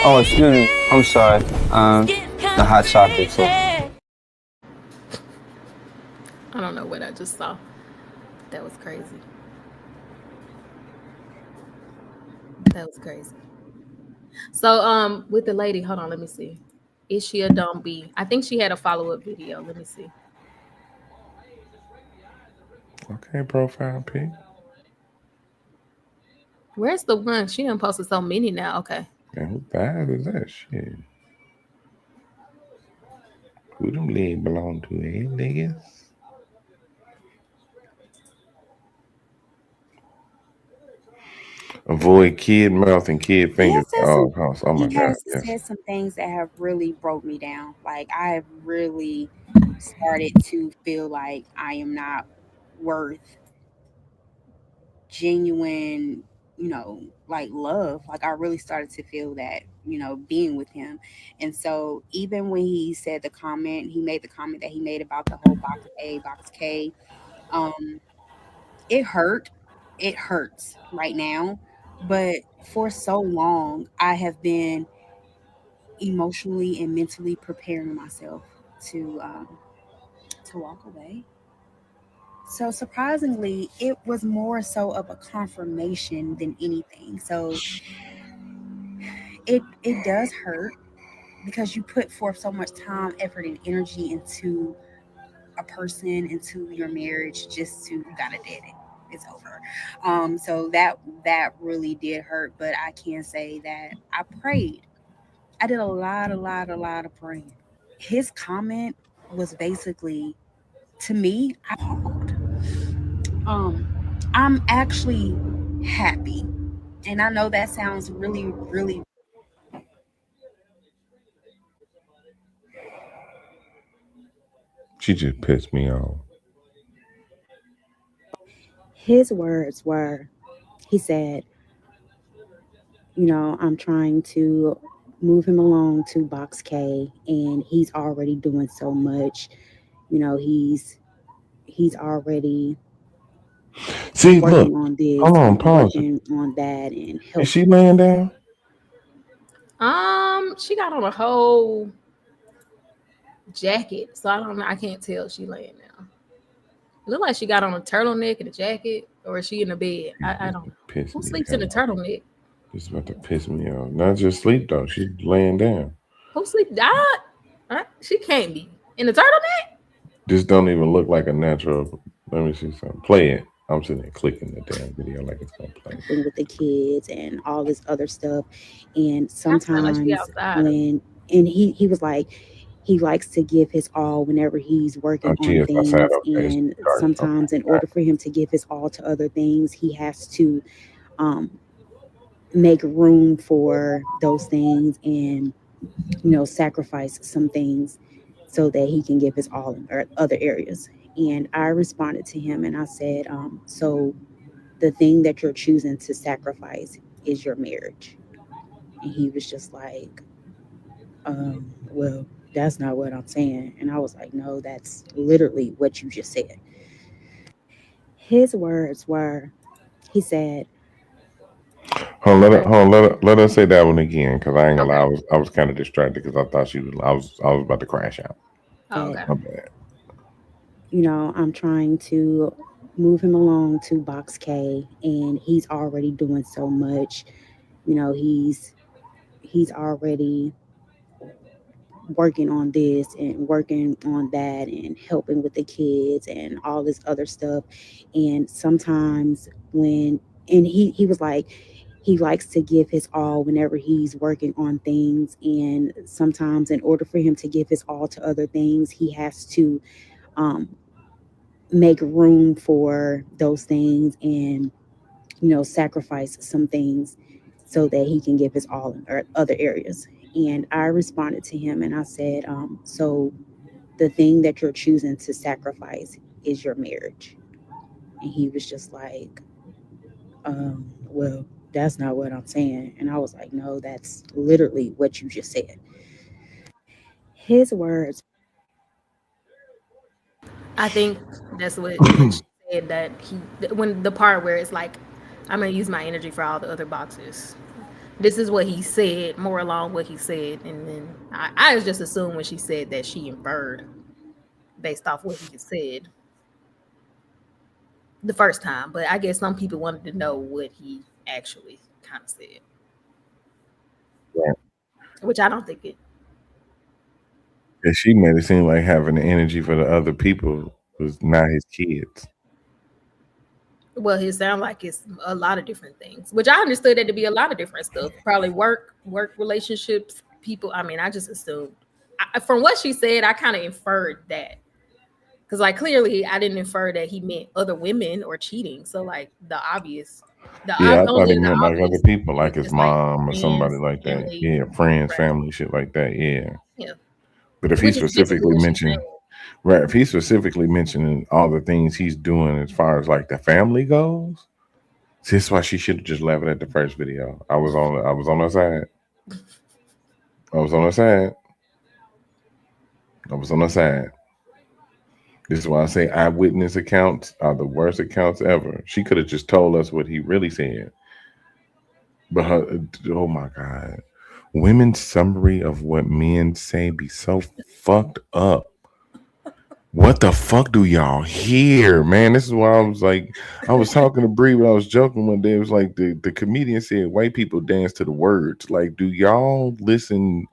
Oh, excuse me. I'm sorry. The hot chocolate too. I don't know what I just saw. That was crazy. That was crazy. So, with the lady, hold on, let me see. Is she a dumb bee? I think she had a follow-up video. Let me see. Okay, profile pic. Where's the one? She done posted so many now. Okay. Man, who bad is that shit? Who them legs belong to, eh, niggas? Avoid kid mouth and kid He fingers has at said all some. costs. Oh my He god, has yes. said some things that have really broke me down. Like I have really started to feel like I am not worth genuine, like love. Like I really started to feel that, being with him. And so even when he made the comment that he made about the whole box K, um, it hurt. It hurts right now. But for so long, I have been emotionally and mentally preparing myself to walk away. So surprisingly, it was more so of a confirmation than anything. So it does hurt because you put forth so much time, effort, and energy into a person, into your marriage, just to you gotta dead it. It's over. So that really did hurt, but I can say that I prayed. I did a lot of praying. His comment was basically, to me, I appalled. I'm actually happy. And I know that sounds really, really. She just pissed me off. His words were, he said, I'm trying to move him along to box K, and he's already doing so much. He's already See, look, working on this hold on, and pause it. working on that and Is help. she laying down? She got on a whole jacket, so I don't know. I can't tell if she laying now. It look like she got on a turtleneck and a jacket, or is she in the bed? I don't know. Piss Who me sleeps in a off. turtleneck? It's about to piss me off. Not just sleep though. She's laying down. Who sleep? She can't be. In the turtleneck? This don't even look like a natural. Let me see something. Play it. I'm sitting there clicking the damn video like it's gonna play. With the kids and all this other stuff. And That sound like she sometimes outside. when and he was like he likes to give his all whenever he's Oh, working she on is outside. things, Okay, it's and dark. sometimes in order for him to give his all to other things, he has to um make room for those things and sacrifice some things so that he can give his all in other areas. And I responded to him and I said, so the thing that you're choosing to sacrifice is your marriage. And he was just like, well, that's not what I'm saying. And I was like, no, that's literally what you just said. His words were, he said, Let us say that one again, because I ain't gonna lie, Okay. I was kind of distracted because I thought she was. I was about to crash out. Oh, that, okay. My bad. I'm trying to move him along to box K and he's already doing so much. He's already working on this and working on that and helping with the kids and all this other stuff. And sometimes when and he was like he likes to give his all whenever he's working on things, and sometimes in order for him to give his all to other things, he has to um, make room for those things and sacrifice some things so that he can give his all in other areas. And I responded to him and I said, so the thing that you're choosing to sacrifice is your marriage. And he was just like, well, that's not what I'm saying. And I was like, no, that's literally what you just said. His words. I think that's what when she said that when the part where it's like, I'm gonna use my energy for all the other boxes. This is what he said, more along what he said, and then I just assumed when she said that she inferred based off what he said the first time. But I guess some people wanted to know what he actually kind of said, Right. which I don't think it. And she made it seem like having the energy for the other people was not his kids. Well, it sound like it's a lot of different things, which I understood that to be a lot of different stuff. Probably work relationships, people. I mean, I just assumed from what she said, I kind of inferred that because, like, clearly, I didn't infer that he meant other women or cheating. So, like, Yeah, I thought only he the meant like other obvious people, like is his just like mom or somebody friends, like that. family, Yeah, friends, right? family, shit like that. Yeah. Yeah, But if he which is typically specifically what she's mentioned, saying. right, if he specifically mentioning all the things he's doing as far as like the family goes, see, that's why she should have just left it at the first video. I was on her side. I was on her side. I was on her side. This is why I say eyewitness accounts are the worst accounts ever. She could have just told us what he really said. But her, oh my God. Women's summary of what men say be so fucked up. What the fuck do y'all hear, man? This is why I was like, I was talking to Bree, but I was joking one day. It was like the comedian said, white people dance to the words. Like, do y'all listen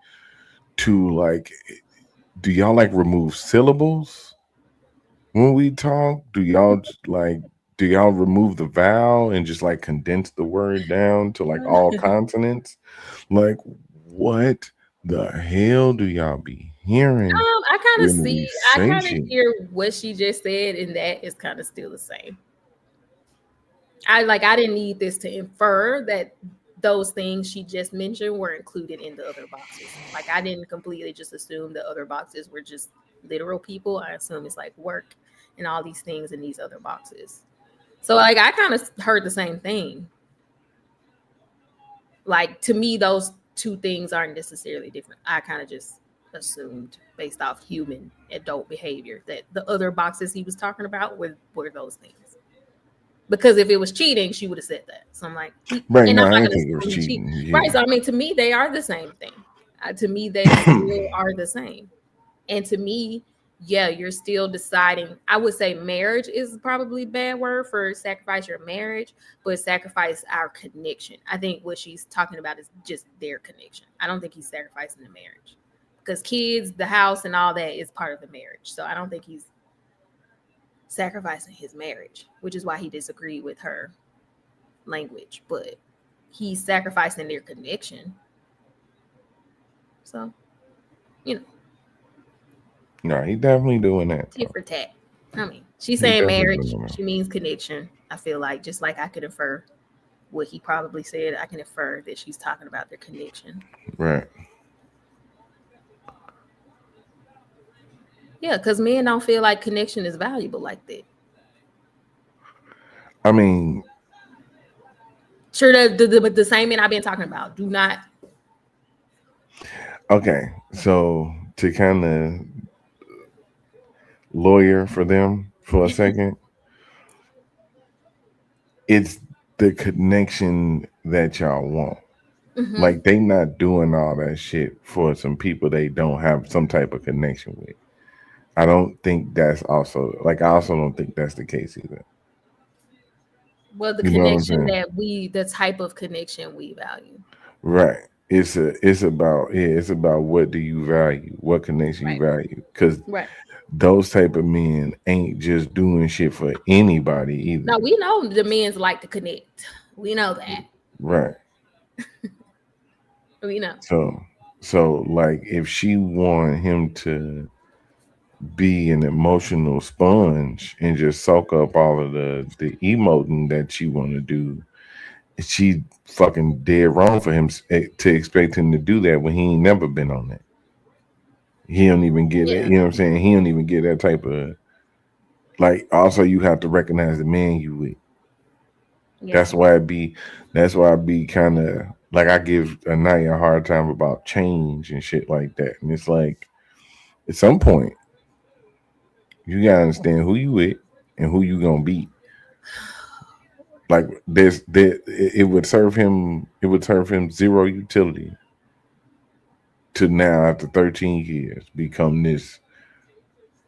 to like, do y'all like remove syllables when we talk? Do y'all remove the vowel and just like condense the word down to like all consonants? Like, what the hell do y'all be hearing when we I say kind of shit? hear what she just said, and that is kind of still the same. I didn't need this to infer that those things she just mentioned were included in the other boxes. Like I didn't completely just assume the other boxes were just literal people. I assume it's like work and all these things in these other boxes. So like I kind of heard the same thing. Like to me, those two things aren't necessarily different. I kind of just assumed based off human adult behavior that the other boxes he was talking about were those things. Because if it was cheating, she would have said that. So I'm like, Right and now, I'm I not ain't going to think it was assume he cheat. cheating. Right. Yeah. So I mean, to me, they are the same thing. To me, they still are the same. And to me, yeah, you're still deciding. I would say marriage is probably a bad word for sacrifice your marriage, but sacrifice our connection. I think what she's talking about is just their connection. I don't think he's sacrificing the marriage. because kids, the house, and all that is part of the marriage. So I don't think he's sacrificing his marriage, which is why he disagreed with her language. But he's sacrificing their connection. So, you know, No, he definitely doing that. tit for tat. I mean, she's He saying definitely marriage. doing that. She means connection. I feel like just like I could infer what he probably said, I can infer that she's talking about their connection. Right. Yeah, because men don't feel like connection is valuable like that. I mean, Sure, the same men I've been talking about do not. okay, so to kind of lawyer for them for a second, it's the connection that y'all want. Mhm. Like they not doing all that shit for some people they don't have some type of connection with. I don't think that's also like I also don't think that's the case either. Well, the You know what I'm connection saying? the type of connection we value. Right. It's about what do you value, what connection you value, because Right. those type of men ain't just doing shit for anybody either. No, we know the men's like to connect. We know that. Right. We know. So like if she want him to be an emotional sponge and just soak up all of the emoting that she want to do, she fucking dead wrong for him to expect him to do that when he ain't never been on that. He don't even get it. Yeah. You know what I'm saying? He don't even get that type of like. Also, you have to recognize the man you with. Yeah. That's why I be kind of like I give Anaya a hard time about change and shit like that. And it's like at some point you gotta understand who you with and who you gonna be. Like it would serve him zero utility to now after 13 years become this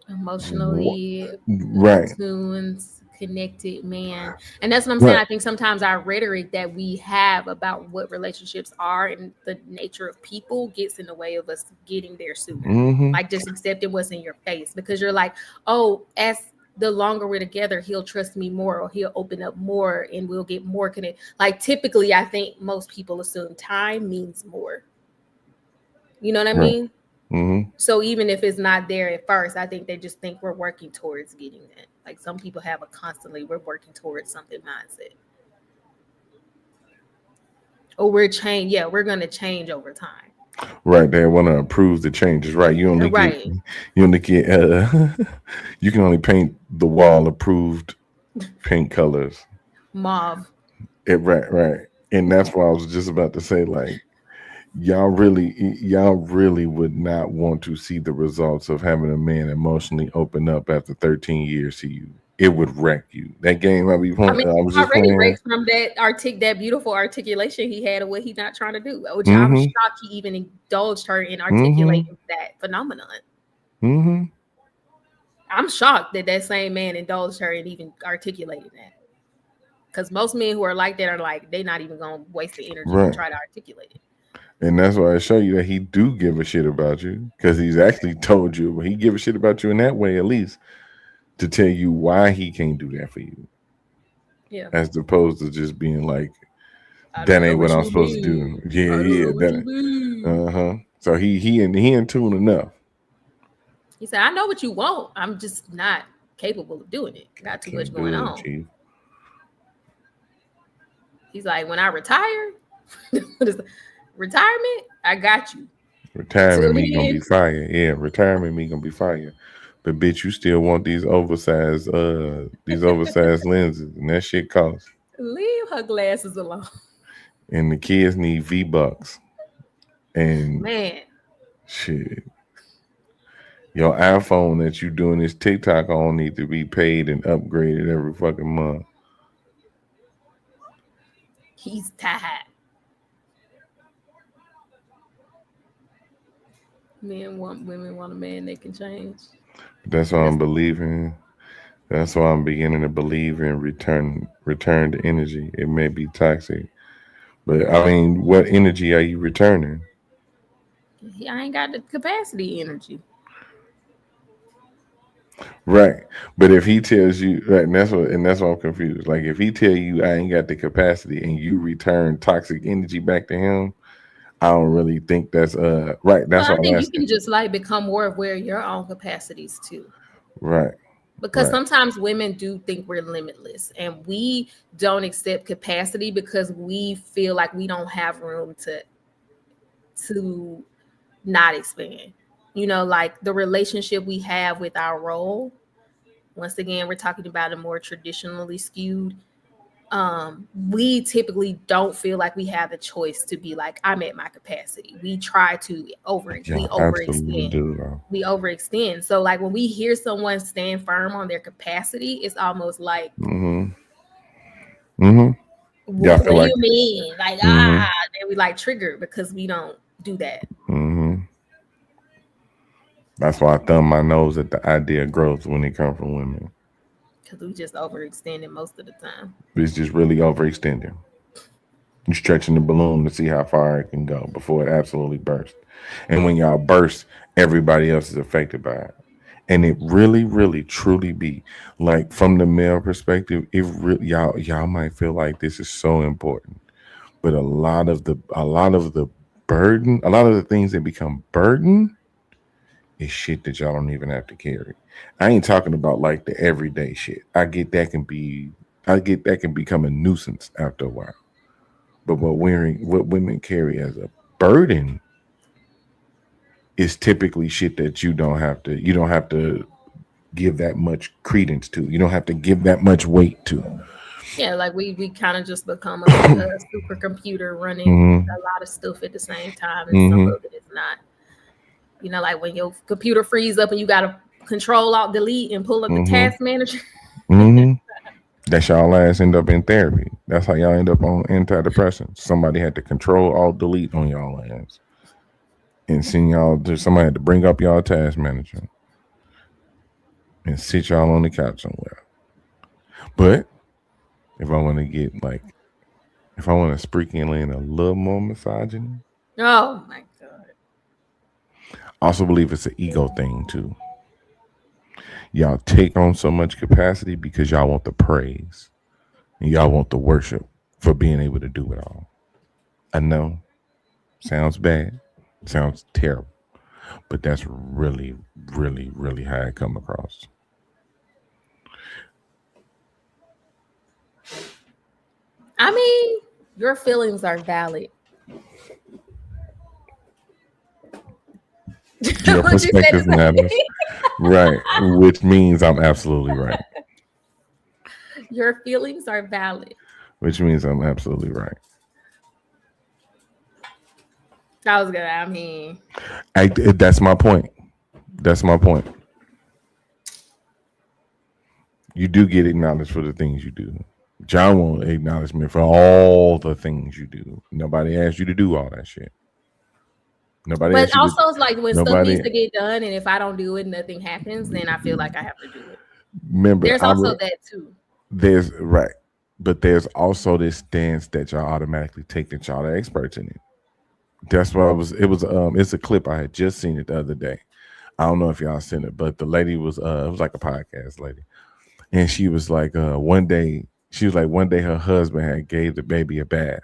Emotionally right. attuned, connected man. And that's what I'm saying. Right. I think sometimes our rhetoric that we have about what relationships are and the nature of people gets in the way of us getting there sooner. Mm-hmm. Like just accepting what's in your face because you're like, oh, as the longer we're together, he'll trust me more or he'll open up more and we'll get more connected. Like typically, I think most people assume time means more. You know what I Right. mean? Mm-hmm. So even if it's not there at first, I think they just think we're working towards getting that. Like some people have a constantly we're working towards something mindset. Or we're gonna change over time. Right, they want to approve the changes. Right, you only get you can only paint the wall approved paint colors. Mauve. Right, and that's why I was just about to say like y'all really would not want to see the results of having a man emotionally open up after 13 years to you. It would wreck you. That game I was just already playing. wrecked from that beautiful articulation he had of what he's not trying to do. Which Mm-hmm. I'm shocked he even indulged her in articulating that phenomenon. Mm-hmm. I'm shocked that same man indulged her in even articulating that. Because most men who are like that are like they're not even gonna waste the energy to try to articulate it. And that's why I show you that he do give a shit about you because he's actually told you. He give a shit about you in that way, at least, to tell you why he can't do that for you. Yeah. As opposed to just being like, that ain't what I'm supposed to do. Yeah. So he in tune enough. He said, I know what you want. I'm just not capable of doing it. Got too much going on. Chief. He's like, when I retire, retirement, I got you. Retirement me gonna be fire. Yeah, retirement me gonna be fire. But bitch, you still want these oversized lenses, and that shit costs. Leave her glasses alone. And the kids need V-Bucks. And man, shit. Your iPhone that you doing this TikTok on need to be paid and upgraded every fucking month. He's tired. Women want a man that can change. That's why I'm believing. That's why I'm beginning to believe in return to energy. It may be toxic, but I mean, what energy are you returning? I ain't got the capacity energy. Right. But if he tells you, right, and that's what I'm confused. Like if he tell you I ain't got the capacity and you return toxic energy back to him, I don't really think that's right. Well, That's I all I'm think you asking. can just like become more aware of your own capacities too. Right. Because Right. sometimes women do think we're limitless and we don't accept capacity because we feel like we don't have room to not expand. You know, like the relationship we have with our role. Once again, we're talking about a more traditionally skewed. We typically don't feel like we have the choice to be like, I'm at my capacity. We try to we Yeah, absolutely overextend. do though. We overextend. So like when we hear someone stand firm on their capacity, it's almost like, Mm-hmm. Mm-hmm. Yeah, I what feel do like you mean? Like, mm-hmm. then we like trigger because we don't do that. Mm-hmm. That's why I thumb my nose at the idea of growth when it comes from women. Because we just overextend it most of the time. It's just really overextending. You're stretching the balloon to see how far it can go before it absolutely bursts. And when y'all burst, everybody else is affected by it. And it really, really, truly be like from the male perspective, y'all might feel like this is so important, but a lot of the burden, a lot of the things that become burden is shit that y'all don't even have to carry. I ain't talking about like the everyday shit. I get that can become a nuisance after a while. But what women carry as a burden is typically shit that you don't have to give that much credence to. You don't have to give that much weight to. Yeah, like we kind of just become a supercomputer running Mm-hmm. a lot of stuff at the same time, and some Mm-hmm. of it is not. You know, like when your computer frees up and you got to control alt delete and pull up the Mm-hmm. task manager. Mm-hmm. That's y'all ass end up in therapy. That's how y'all end up on antidepressants. Somebody had to control alt delete on y'all ass and send y'all to somebody had to bring up y'all task manager and sit y'all on the couch somewhere. But if I want to get like if I want to sprinkle in a little more misogyny, Oh my god! I also believe it's an ego thing too. Y'all take on so much capacity because y'all want the praise and y'all want the worship for being able to do it all. I know, sounds bad, sounds terrible, but that's really, really, really how it come across. I mean, your feelings are valid. Your What you said perspective the same matters, thing. right? Which means I'm absolutely right. Your feelings are valid. Which means I'm absolutely right. That was good. I mean, That's my point. That's my point. You do get acknowledged for the things you do. John won't acknowledgement for all the things you do. Nobody asked you to do all that shit. Nobody but asked you to. also it's like when stuff needs Nobody. to get done, and if I don't do it, nothing happens. Then I feel like I have to do it. Remember, There's also that too. there's right, but there's also this stance that y'all automatically take that y'all are experts in it. That's what I was. It was. It's a clip I had just seen it the other day. I don't know if y'all seen it, but the lady was. It was like a podcast lady, and she was like, one day. She was like, one day her husband had gave the baby a bath,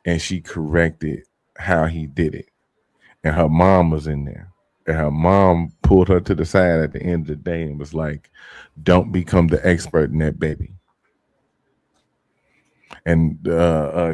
and she corrected how he did it, and her mom was in there. And her mom pulled her to the side at the end of the day and was like, "Don't become the expert in that baby." And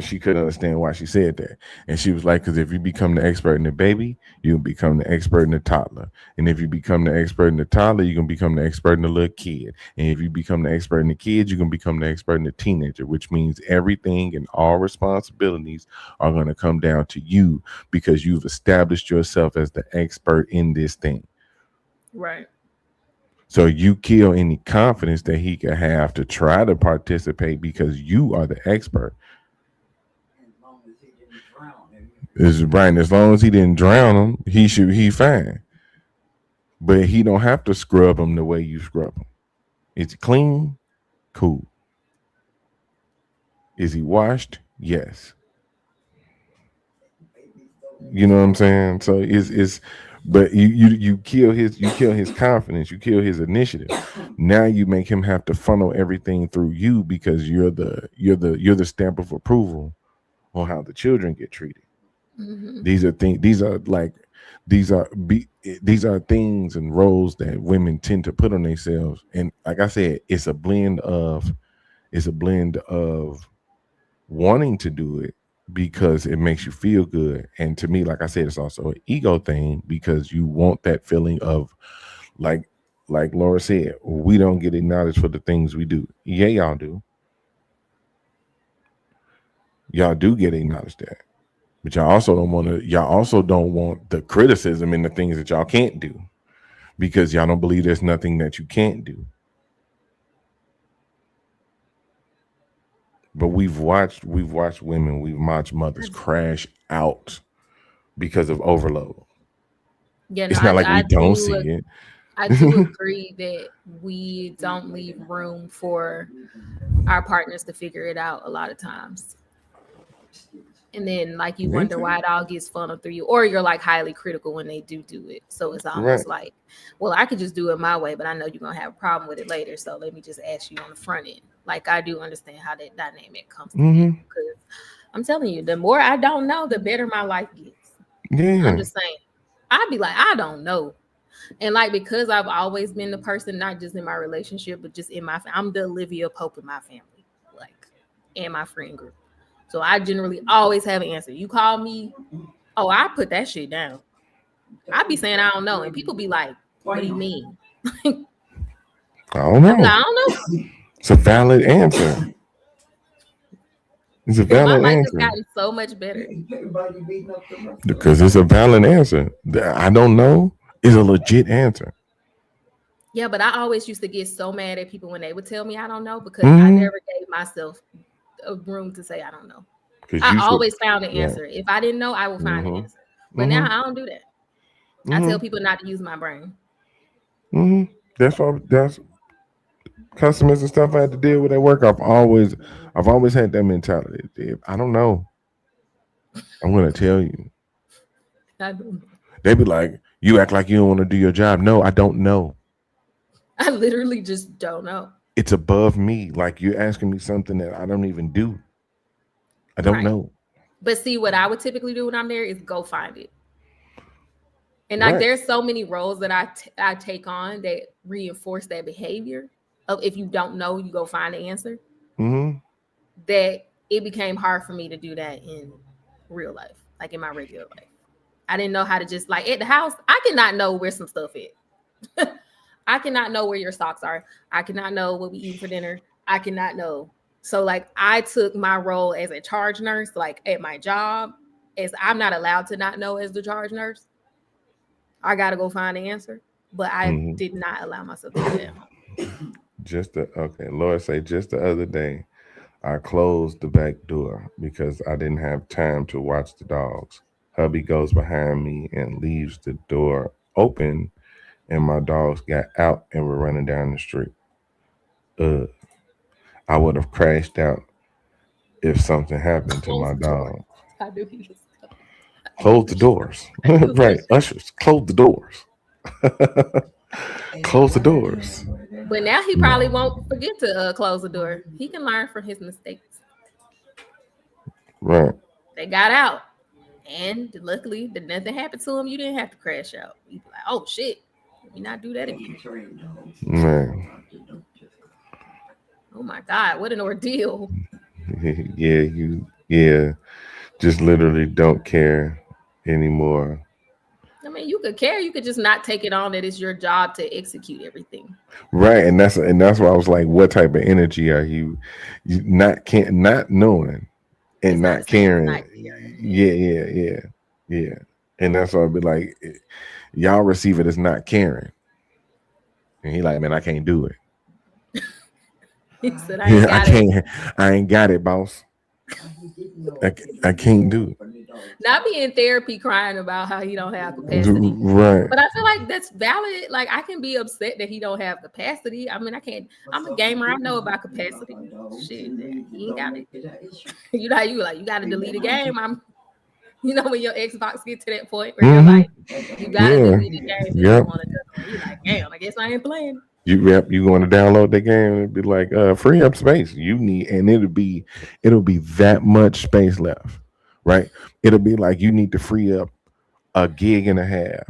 she couldn't understand why she said that. And she was like, "Because if you become the expert in the baby, you can become the expert in the toddler. And if you become the expert in the toddler, you can become the expert in the little kid. And if you become the expert in the kid, you can become the expert in the teenager, which means everything and all responsibilities are going to come down to you because you've established yourself as the expert in this thing. Right. So you kill any confidence that he could have to try to participate because you are the expert. Is Brian, as long as he didn't drown him, he fine. But he don't have to scrub him the way you scrub him. Is he clean? Cool. Is he washed? Yes. You know what I'm saying? So it's but you kill his confidence, you kill his initiative. Now you make him have to funnel everything through you because you're the stamp of approval on how the children get treated. Mm-hmm. These are things and roles that women tend to put on themselves. And like I said, it's a blend of wanting to do it because it makes you feel good. And to me, like I said, it's also an ego thing because you want that feeling of like Laura said, we don't get acknowledged for the things we do. Yeah, y'all do. Y'all do get acknowledged that. But y'all also don't want the criticism in the things that y'all can't do because y'all don't believe there's nothing that you can't do. But we've watched women, we've watched mothers crash out because of overload. Yeah, no, It's not like we don't see it. I do agree that we don't leave room for our partners to figure it out a lot of times. And then like you Me wonder too. why it all gets funneled through you, or you're like highly critical when they do it. So it's Right. almost like, well, I could just do it my way, but I know you're gonna have a problem with it later. So let me just ask you on the front end. Like I do understand how that dynamic comes to be Mm-hmm. because I'm telling you, the more I don't know, the better my life gets. I'm Yeah. just saying. I'd be like, I don't know. And like because I've always been the person, not just in my relationship, but just in I'm the Olivia Pope in my family, like, and my friend group. So I generally always have an answer. You call me, oh, I put that shit down. I be saying I don't know, and people be like, "What do you mean?" I I don't be like, know. "I don't know." It's a valid answer. It's a My valid life has answer gotten so much better. because it's a valid answer. I don't know is a legit answer. Yeah, but I always used to get so mad at people when they would tell me I don't know because I Mm-hmm. never gave myself a room to say I don't know. Because I you should. always found an Right. answer. If I didn't know, I will find an Mm-hmm. answer. But now Mm-hmm. I don't do that. I tell Mm-hmm. people not to use my brain. Mm-hmm. That's customers and stuff I had to deal with at work. I've always had that mentality. If I don't know, I'm gonna tell you. I don't know. They be like, you act like you don't want to do your job. No, I don't know. I literally just don't know. It's above me. Like you're asking me something that I don't even do. I don't Right. know. But see, what I would typically do when I'm there is go find it. And like, Right. there's so many roles that I take on that reinforce that behavior of if you don't know, you go find the answer. Mm-hmm. That it became hard for me to do that in real life, like in my regular life. I didn't know how to just like at the house. I cannot know where some stuff is. I cannot know where your socks are. I cannot know what we eat for dinner. I cannot know. So like I took my role as a charge nurse, like at my job, as I'm not allowed to not know as the charge nurse. I gotta go find the answer. But I Mm-hmm. did not allow myself to do that at home. Okay. Lord say just the other day, I closed the back door because I didn't have time to watch the dogs. Hubby goes behind me and leaves the door open, and my dogs got out and were running down the street. Uh, I would have crashed out if something happened to Close my the door. dog. I knew he was Close the doors. I knew he was gonna Right. say Ushers, close the doors. Close the doors. but now he probably won't forget to close the door. He can learn from his mistakes. Right. They got out. And luckily, nothing happened to him. You didn't have to crash out. You be like, oh shit, let me not do that again. Man. Oh my God, what an ordeal. Yeah, just literally don't care anymore. I mean, you could care, you could just not take it on that it's your job to execute everything. Right. And that's why I was like, what type of energy are you not knowing and It's not the not same as caring? not caring. Yeah. And that's why I'd be like, y'all receive it as not caring. And he like, man, I can't do it. He said, I ain't Yeah, I got it. can't. I ain't got it, boss. I can't do Not be in therapy crying about how he don't have it. capacity. Right. But I feel like that's valid. Like I can be upset that he don't have capacity. I mean, I can't. I'm a gamer. I know about capacity. Shit, he ain't got it. You know, how you like you got to delete a game. You know when your Xbox get to that point where you're like, you gotta Yeah. delete the games you Yep. don't want to do. You're like, damn, I guess I ain't playing. You going to download that game and it'd be like, free up space. You need, and it'll be that much space left, right? It'll be like you need to free up a gig and a half.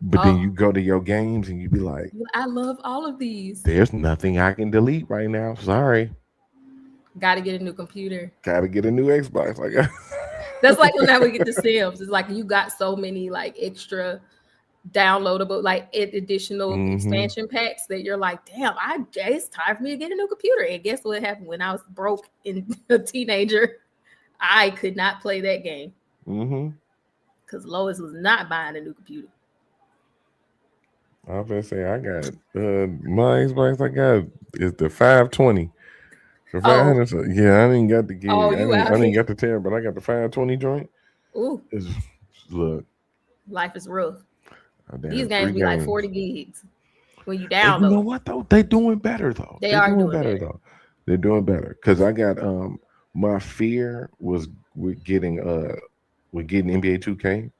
But then Oh, you go to your games and you be like, I love all of these. there's nothing I can delete right now. Sorry. Got to get a new computer. Gotta get a new Xbox. Like That's like when I would get the Sims. It's like you got so many like extra downloadable, like additional expansion packs that you're like, damn, it's time for me to get a new computer. And guess what happened when I was broke and a teenager? I could not play that game because Lois was not buying a new computer. I was gonna say I got my Xbox. I got is the 520. The 500. So, yeah, I didn't got the gig. Oh, you out I didn't here. got the 10, but I got the 520 joint. Ooh, Look, life is rough. damn, These games be like 40 gigs when you download. And you know what though? They doing better though. They are doing better though. They're doing better because I got my fear was with getting NBA 2K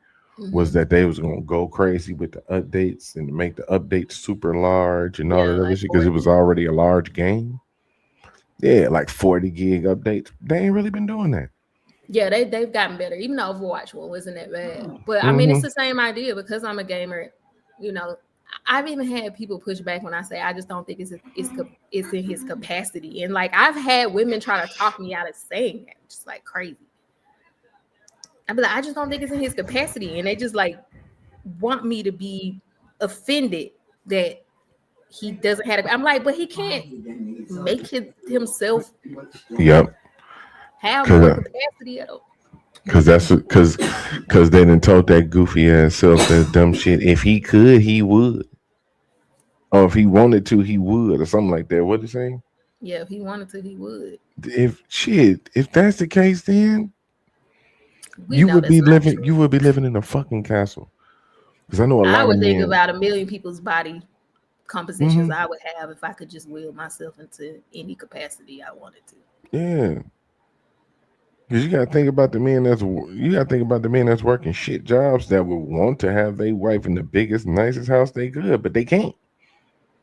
was that they was gonna go crazy with the updates and make the updates super large and all that other shit because it was already a large game. Yeah, like 40 gig updates. They ain't really been doing that. Yeah, they've gotten better. Even though Overwatch one wasn't that bad, but I mean it's the same idea because I'm a gamer. You know, I've even had people push back when I say I just don't think it's in his capacity, and like I've had women try to talk me out of saying that, just like crazy. I'd be like, I just don't think it's in his capacity, and they just like want me to be offended that he doesn't have. I'm like, but he can't make himself. Yep. Have more capacity at all. Cause they done told that goofy ass self that dumb shit. If he could, he would. Or if he wanted to, he would, or something like that. What did he say? Yeah, if he wanted to, he would. If that's the case, then you would be living in a fucking castle. Because I know I would think about a million people's body compositions I would have if I could just will myself into any capacity I wanted to. Yeah. Because you gotta think about the men that's working shit jobs that would want to have their wife in the biggest, nicest house they could, but they can't.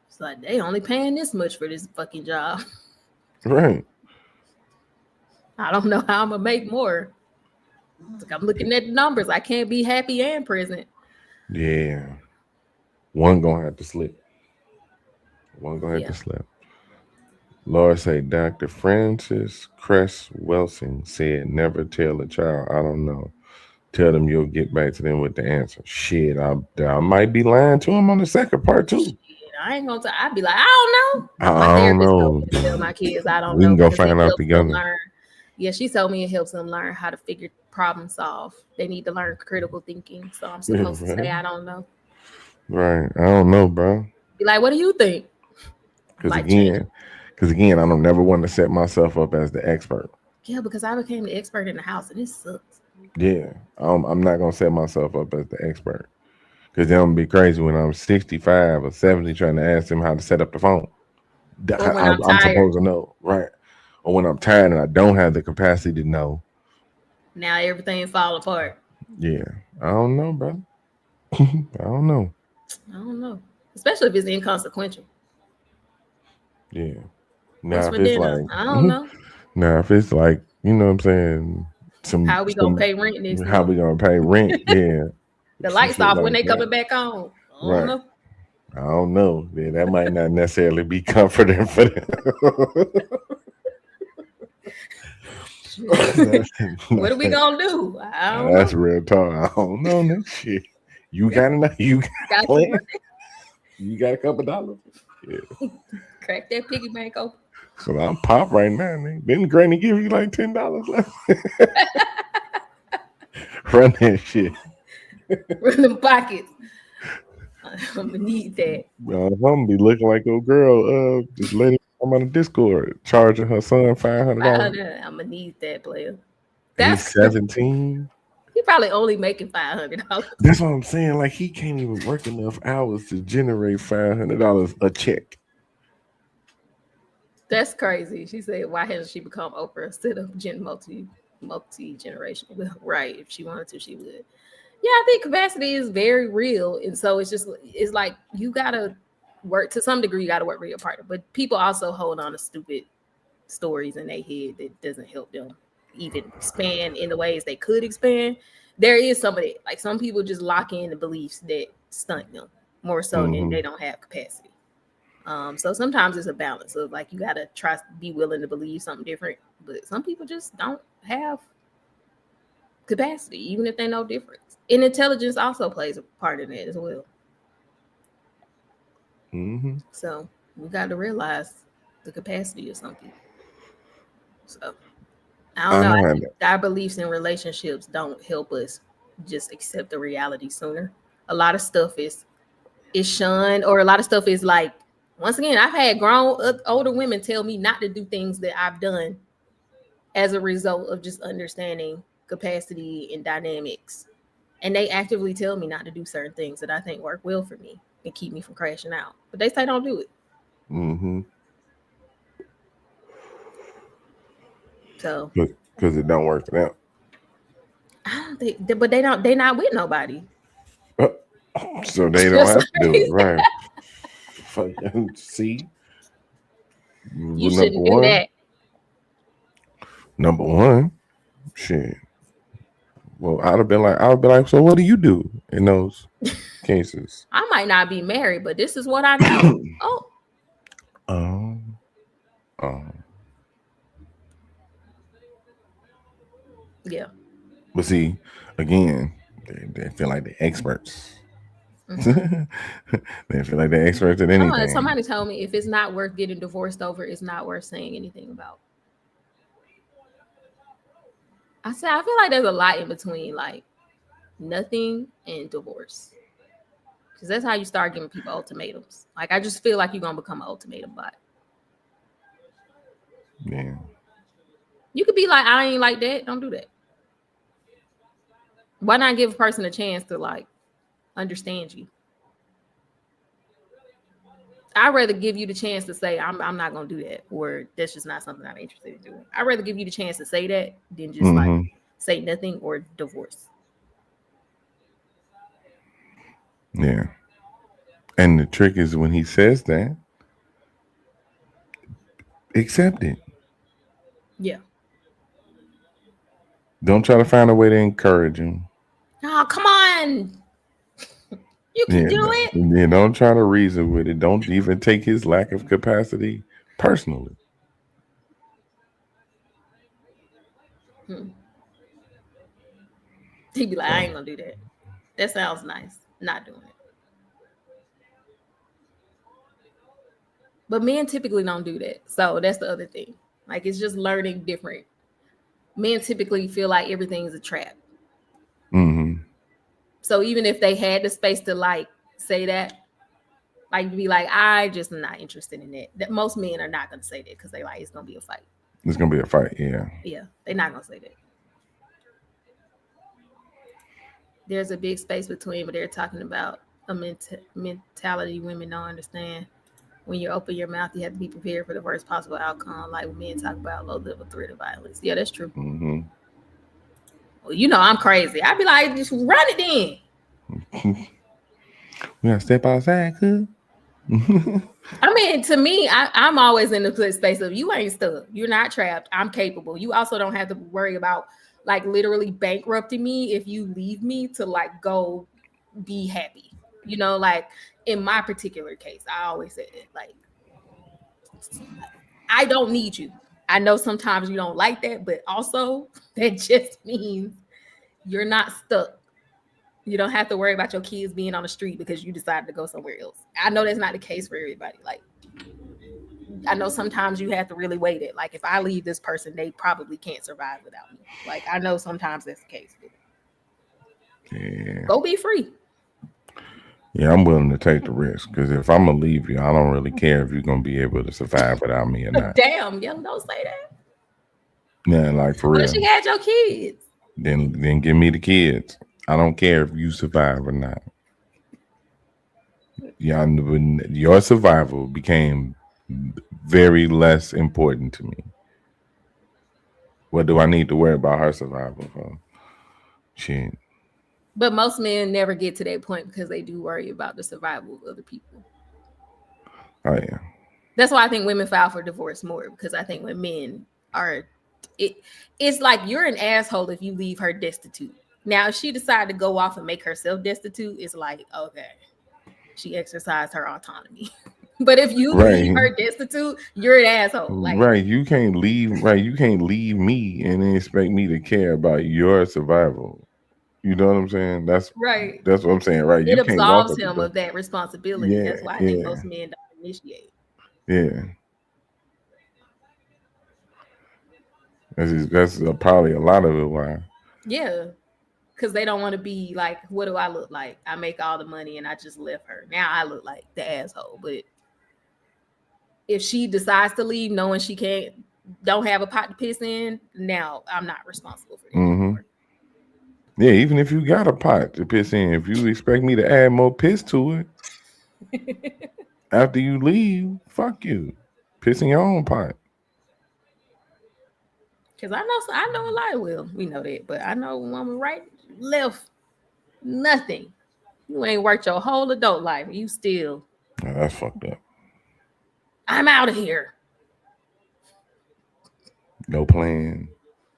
It's like they only paying this much for this fucking job. Right. I don't know how I'm gonna make more. It's like I'm looking at the numbers. I can't be happy and present. Yeah. One gonna have to slip. Lord say Dr. Francis Cress Welsing said, never tell a child, I don't know. Tell them you'll get back to them with the answer. Shit, I might be lying to him on the second part too. Shit, I ain't gonna I'd be like, I don't know. My therapist told me to tell my kids I don't know. We can go find out together. Yeah, she told me it helps them learn how to problem solve. They need to learn critical thinking. So I'm supposed to say I don't know. Right. I don't know, bro. Be like, what do you think? Because again, I don't never want to set myself up as the expert. Yeah, because I became the expert in the house and it sucks. Yeah. I'm not gonna set myself up as the expert. Because then I'm gonna be crazy when I'm 65 or 70 trying to ask them how to set up the phone. I'm supposed to know, right? Or when I'm tired and I don't have the capacity to know. Now everything fall apart. Yeah. I don't know, brother. I don't know. Especially if it's inconsequential. Yeah. Now if it's like, I don't know. Now if it's like, you know what I'm saying? How we gonna pay rent next month? How we gonna pay rent? Yeah. The lights off when they coming back on. I don't know. Yeah, that might not necessarily be comforting for them. What are we gonna do? I don't That's know. Real talk. I don't know that shit. You got enough? You got plan? You got a couple dollars? Yeah. Crack that piggy bank open. So I'm pop right now, nigga. Didn't Granny give you like $10 left? Run that shit. Run them pockets. I'm gonna need that. I'm gonna be looking like a girl. This lady I'm on the Discord charging her son $500. I'm gonna need that, player. He's 17. He probably only making $500. That's what I'm saying. Like he can't even work enough hours to generate $500 a check. That's crazy. She said, "Why hasn't she become Oprah instead of Jen Multi?" multi-generational. Right. If she wanted to, she would. Yeah, I think capacity is very real. And so it's like you gotta work to some degree, you gotta work with your partner. But people also hold on to stupid stories in their head that doesn't help them even expand in the ways they could expand. There is somebody like some people just lock in the beliefs that stunt them more so than they don't have capacity. So sometimes it's a balance of like you gotta try to be willing to believe something different, but some people just don't have capacity, even if they know difference. And intelligence also plays a part in that as well. So we got to realize the capacity of some people. So I don't know. I think our beliefs in relationships don't help us just accept the reality sooner. A lot of stuff is shunned, or a lot of stuff is like, once again, I've had grown older women tell me not to do things that I've done as a result of just understanding capacity and dynamics. And they actively tell me not to do certain things that I think work well for me and keep me from crashing out. But they say don't do it. So because it don't work for them. I don't think, but they're not with nobody. So they don't have to do it, right? See, you shouldn't do that. Number one, shit. Well, I would be like, so what do you do in those cases? I might not be married, but this is what I know. Yeah. But see, again, they feel like they're experts. They feel like they're experts at anything. Somebody told me if it's not worth getting divorced over, it's not worth saying anything about. I feel like there's a lot in between like nothing and divorce. Because that's how you start giving people ultimatums. Like, I just feel like you're going to become an ultimatum bot. Yeah. You could be like, I ain't like that. Don't do that. Why not give a person a chance to like understand you? I'd rather give you the chance to say, I'm not going to do that. Or that's just not something I'm interested in doing. I'd rather give you the chance to say that than just like say nothing or divorce. Yeah. And the trick is when he says that, accept it. Yeah. Don't try to find a way to encourage him. Oh, come on. You can do it. Yeah, don't try to reason with it. Don't even take his lack of capacity personally. He'd be like, I ain't gonna do that. That sounds nice. Not doing it. But men typically don't do that. So that's the other thing. Like, it's just learning different. Men typically feel like everything's a trap. So even if they had the space to like say that, like be like, I just am not interested in that. That most men are not gonna say that because they like it's gonna be a fight. It's gonna be a fight, yeah. Yeah, they're not gonna say that. There's a big space between, but they're talking about a mentality women don't understand. When you open your mouth, you have to be prepared for the worst possible outcome. Like when men talk about low level threat of violence. Yeah, that's true. Well, you know I'm crazy. I'd be like, just run it then. We gotta step outside, cuz. I mean, to me, I'm always in the space of you ain't stuck. You're not trapped. I'm capable. You also don't have to worry about like literally bankrupting me if you leave me to like go be happy. You know, like in my particular case, I always say it like, I don't need you. I know sometimes you don't like that, but also that just means you're not stuck. You don't have to worry about your kids being on the street because you decided to go somewhere else. I know that's not the case for everybody. Like, I know sometimes you have to really wait it. Like, if I leave this person, they probably can't survive without me. Like, I know sometimes that's the case. Yeah. Go be free. Yeah, I'm willing to take the risk because if I'm gonna leave you, I don't really care if you're gonna be able to survive without me or not. Damn, Yella, don't say that. Yeah, like for real. What if she had your kids? Then give me the kids. I don't care if you survive or not. Yeah, your survival became very less important to me. What do I need to worry about her survival for? Shit. But most men never get to that point because they do worry about the survival of other people. Oh yeah. That's why I think women file for divorce more, because I think when men are, it's like you're an asshole if you leave her destitute. Now, if she decided to go off and make herself destitute, it's like, okay, she exercised her autonomy. But if you leave Right. her destitute, you're an asshole. Like, Right. You can't leave. Right. You can't leave me and then expect me to care about your survival. You know what I'm saying? right. That's what I'm saying. Right. It You can't walk absolves up the him door. of that responsibility. Yeah. That's why I think Yeah. most men don't initiate. Yeah. That's probably a lot of it. Why? Yeah. Because they don't want to be like, what do I look like? I make all the money and I just left her. Now I look like the asshole. But if she decides to leave knowing she don't have a pot to piss in, now I'm not responsible for that anymore. Yeah. Even if you got a pot to piss in, if you expect me to add more piss to it after you leave, fuck you. Piss in your own pot. Because I know a lot of will. We know that. But I know a woman right, left, nothing. You ain't worked your whole adult life. You still, Oh, that's fucked up. I'm out of here. No plan.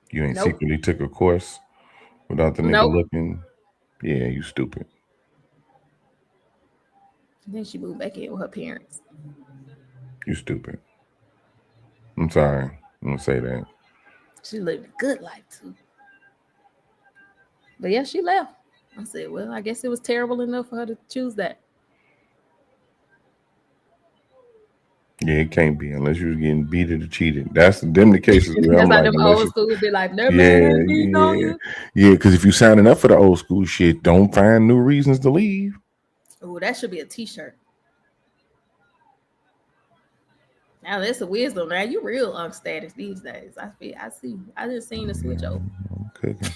You ain't Nope. secretly took a course without the nigga Nope. looking. Yeah, you stupid. Then she moved back in with her parents. You stupid. I'm sorry. I'm gonna say that. She lived a good life too. But yeah, she left. I said, well, I guess it was terrible enough for her to choose that. Yeah, it can't be unless you was getting beaten or cheated. That's them the cases where That's I'm like like, them unless old you, school would be like, no man yeah, ain't beating on yeah, you. yeah. Because if you signing up for the old school shit, don't find new reasons to leave. Oh, that should be a t-shirt. Now that's a wisdom. Now you real status these days. I see. I just seen the switch over. I'm cooking.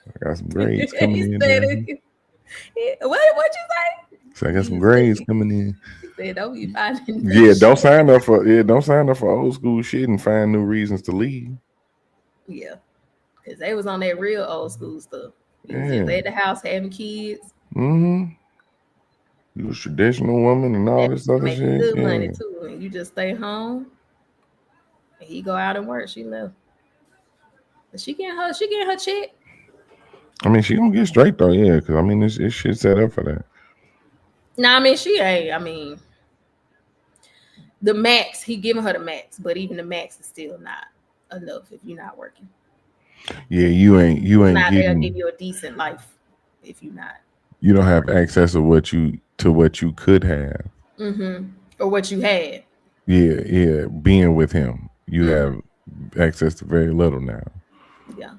I got some grades coming He in said down it. What you say? So I got some He grades said, coming in. he said, don't be finding Yeah, that shit. don't sign up for old school shit and find new reasons to leave. Yeah, because they was on that real old school stuff. You was just Yeah. at the house having kids. Mm-hmm. You was traditional woman and all That this other making shit. good money Yeah. too, and you just stay home. And he go out and work. She left, but she getting her check. I mean, she gonna get straight though, yeah, because I mean, this shit set up for that. No, I mean she ain't. I mean the max he giving her the max, but even the max is still not enough if you're not working. Yeah, you ain't Now they'll give getting. you a decent life if you're not. You don't have access to what you could have. Mm-hmm. Or what you had. Yeah, yeah. Being with him, you Mm-hmm. have access to very little now. Yeah.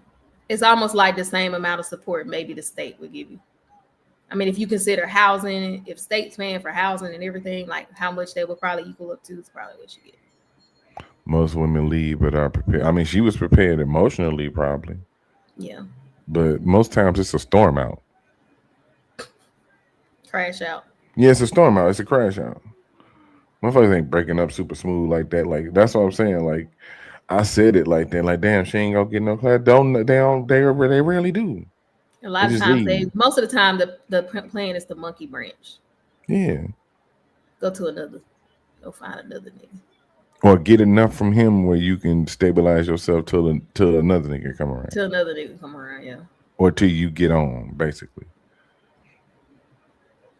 It's almost like the same amount of support maybe the state would give you. I mean, if you consider housing, if state's paying for housing and everything, like how much they would probably equal up to is probably what you get. Most women leave, but are prepared. I mean, she was prepared emotionally, probably, Yeah. but most times it's a storm out. Crash out. Yeah, it's a storm out. It's a crash out. Motherfuckers ain't breaking up super smooth like that. Like that's what I'm saying. Like I said it like that. Like damn, she ain't gonna get no class. They rarely do. A They lot of just times leave. most of the time the plan is the monkey branch. Yeah. Go find another nigga. Or get enough from him where you can stabilize yourself till another nigga come around. Till another nigga come around, yeah. Or till you get on, basically.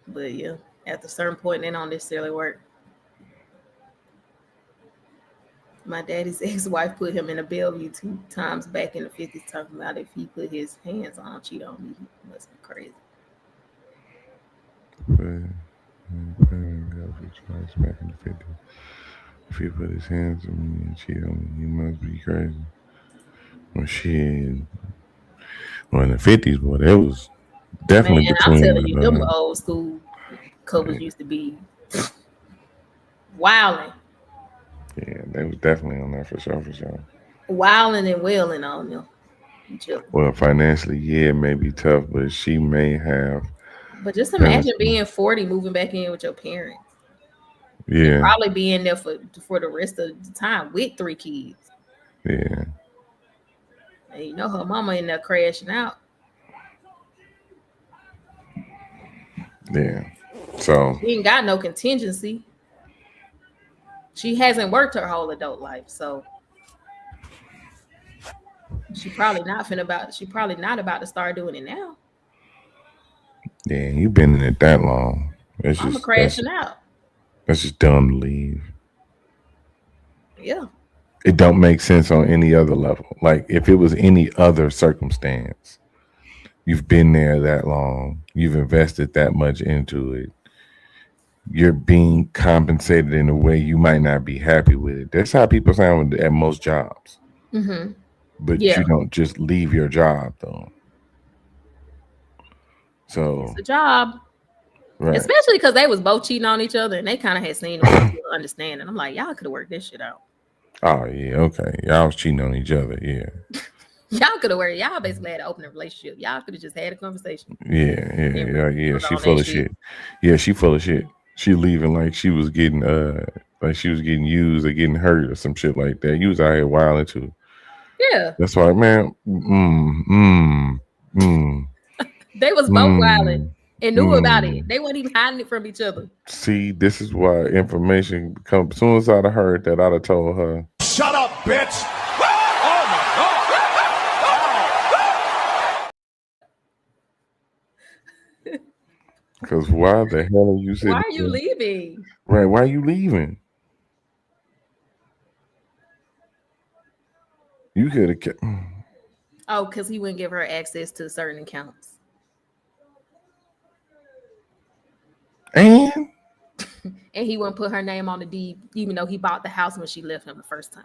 But yeah, at a certain point, they don't necessarily work. My daddy's ex-wife put him in a Bellevue 2 times back in the 50s, talking about if he put his hands on, cheat on me, he must be crazy. Back in the 50s. If he put his hands on me and cheat on me, he must be crazy. Well, shit. Well, in the 50s, boy, that was definitely Man, I'm between telling you, them old school couples used to be wilding. Yeah, they was definitely on that for sure, for sure. Wilding and wailing on them. Each other. Well, financially, yeah, it may be tough, but she may have. But just imagine being 40, moving back in with your parents. Yeah. And probably being there for the rest of the time with 3 kids. Yeah. And you know her mama in there crashing out. Yeah. So She ain't got no contingency. She hasn't worked her whole adult life, so she probably not about to start doing it now. yeah, you've been in it that long. It's Mama just crashing out. that's just dumb to leave. Yeah. It don't make sense on any other level. Like if it was any other circumstance, you've been there that long, you've invested that much into it, you're being compensated in a way you might not be happy with it. That's how people sound at most jobs. Mm-hmm. But Yeah. you don't just leave your job though. So It's a job. right. Especially because they was both cheating on each other and they kind of had seen the world with understanding. I'm like, y'all could have worked this shit out. Oh yeah, okay. Y'all was cheating on each other, yeah. Y'all could have worked. Y'all basically had an open relationship. Y'all could have just had a conversation. Yeah. She On full that of shit. Yeah, she full of shit. She leaving like she was getting used or getting hurt or some shit like that. You was out here wilding too. Yeah. That's why, man. They was both wilding and knew about it. mm. They weren't even hiding it from each other. See, this is why information becomes. As soon as I'd have heard that, I'd have told her. Shut up, bitch! Because why the hell are you sitting? Why are you leaving? Right? Why are you leaving? You could have kept. Oh, because he wouldn't give her access to certain accounts. And he wouldn't put her name on the deed, even though he bought the house when she left him the first time.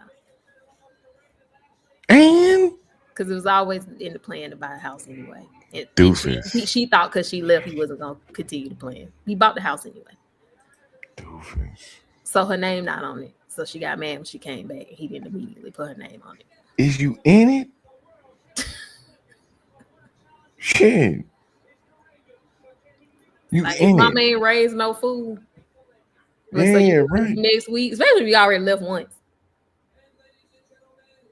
And because it was always in the plan to buy a house anyway. Doofus. She thought because she left, he wasn't gonna continue to plan. He bought the house anyway. Doofus. So her name not on it. So she got mad when she came back. He didn't immediately put her name on it. Is you in it? Shit. You like, in mama it? ain't raised no fool. Yeah, so you right. Next week, especially if you already left once.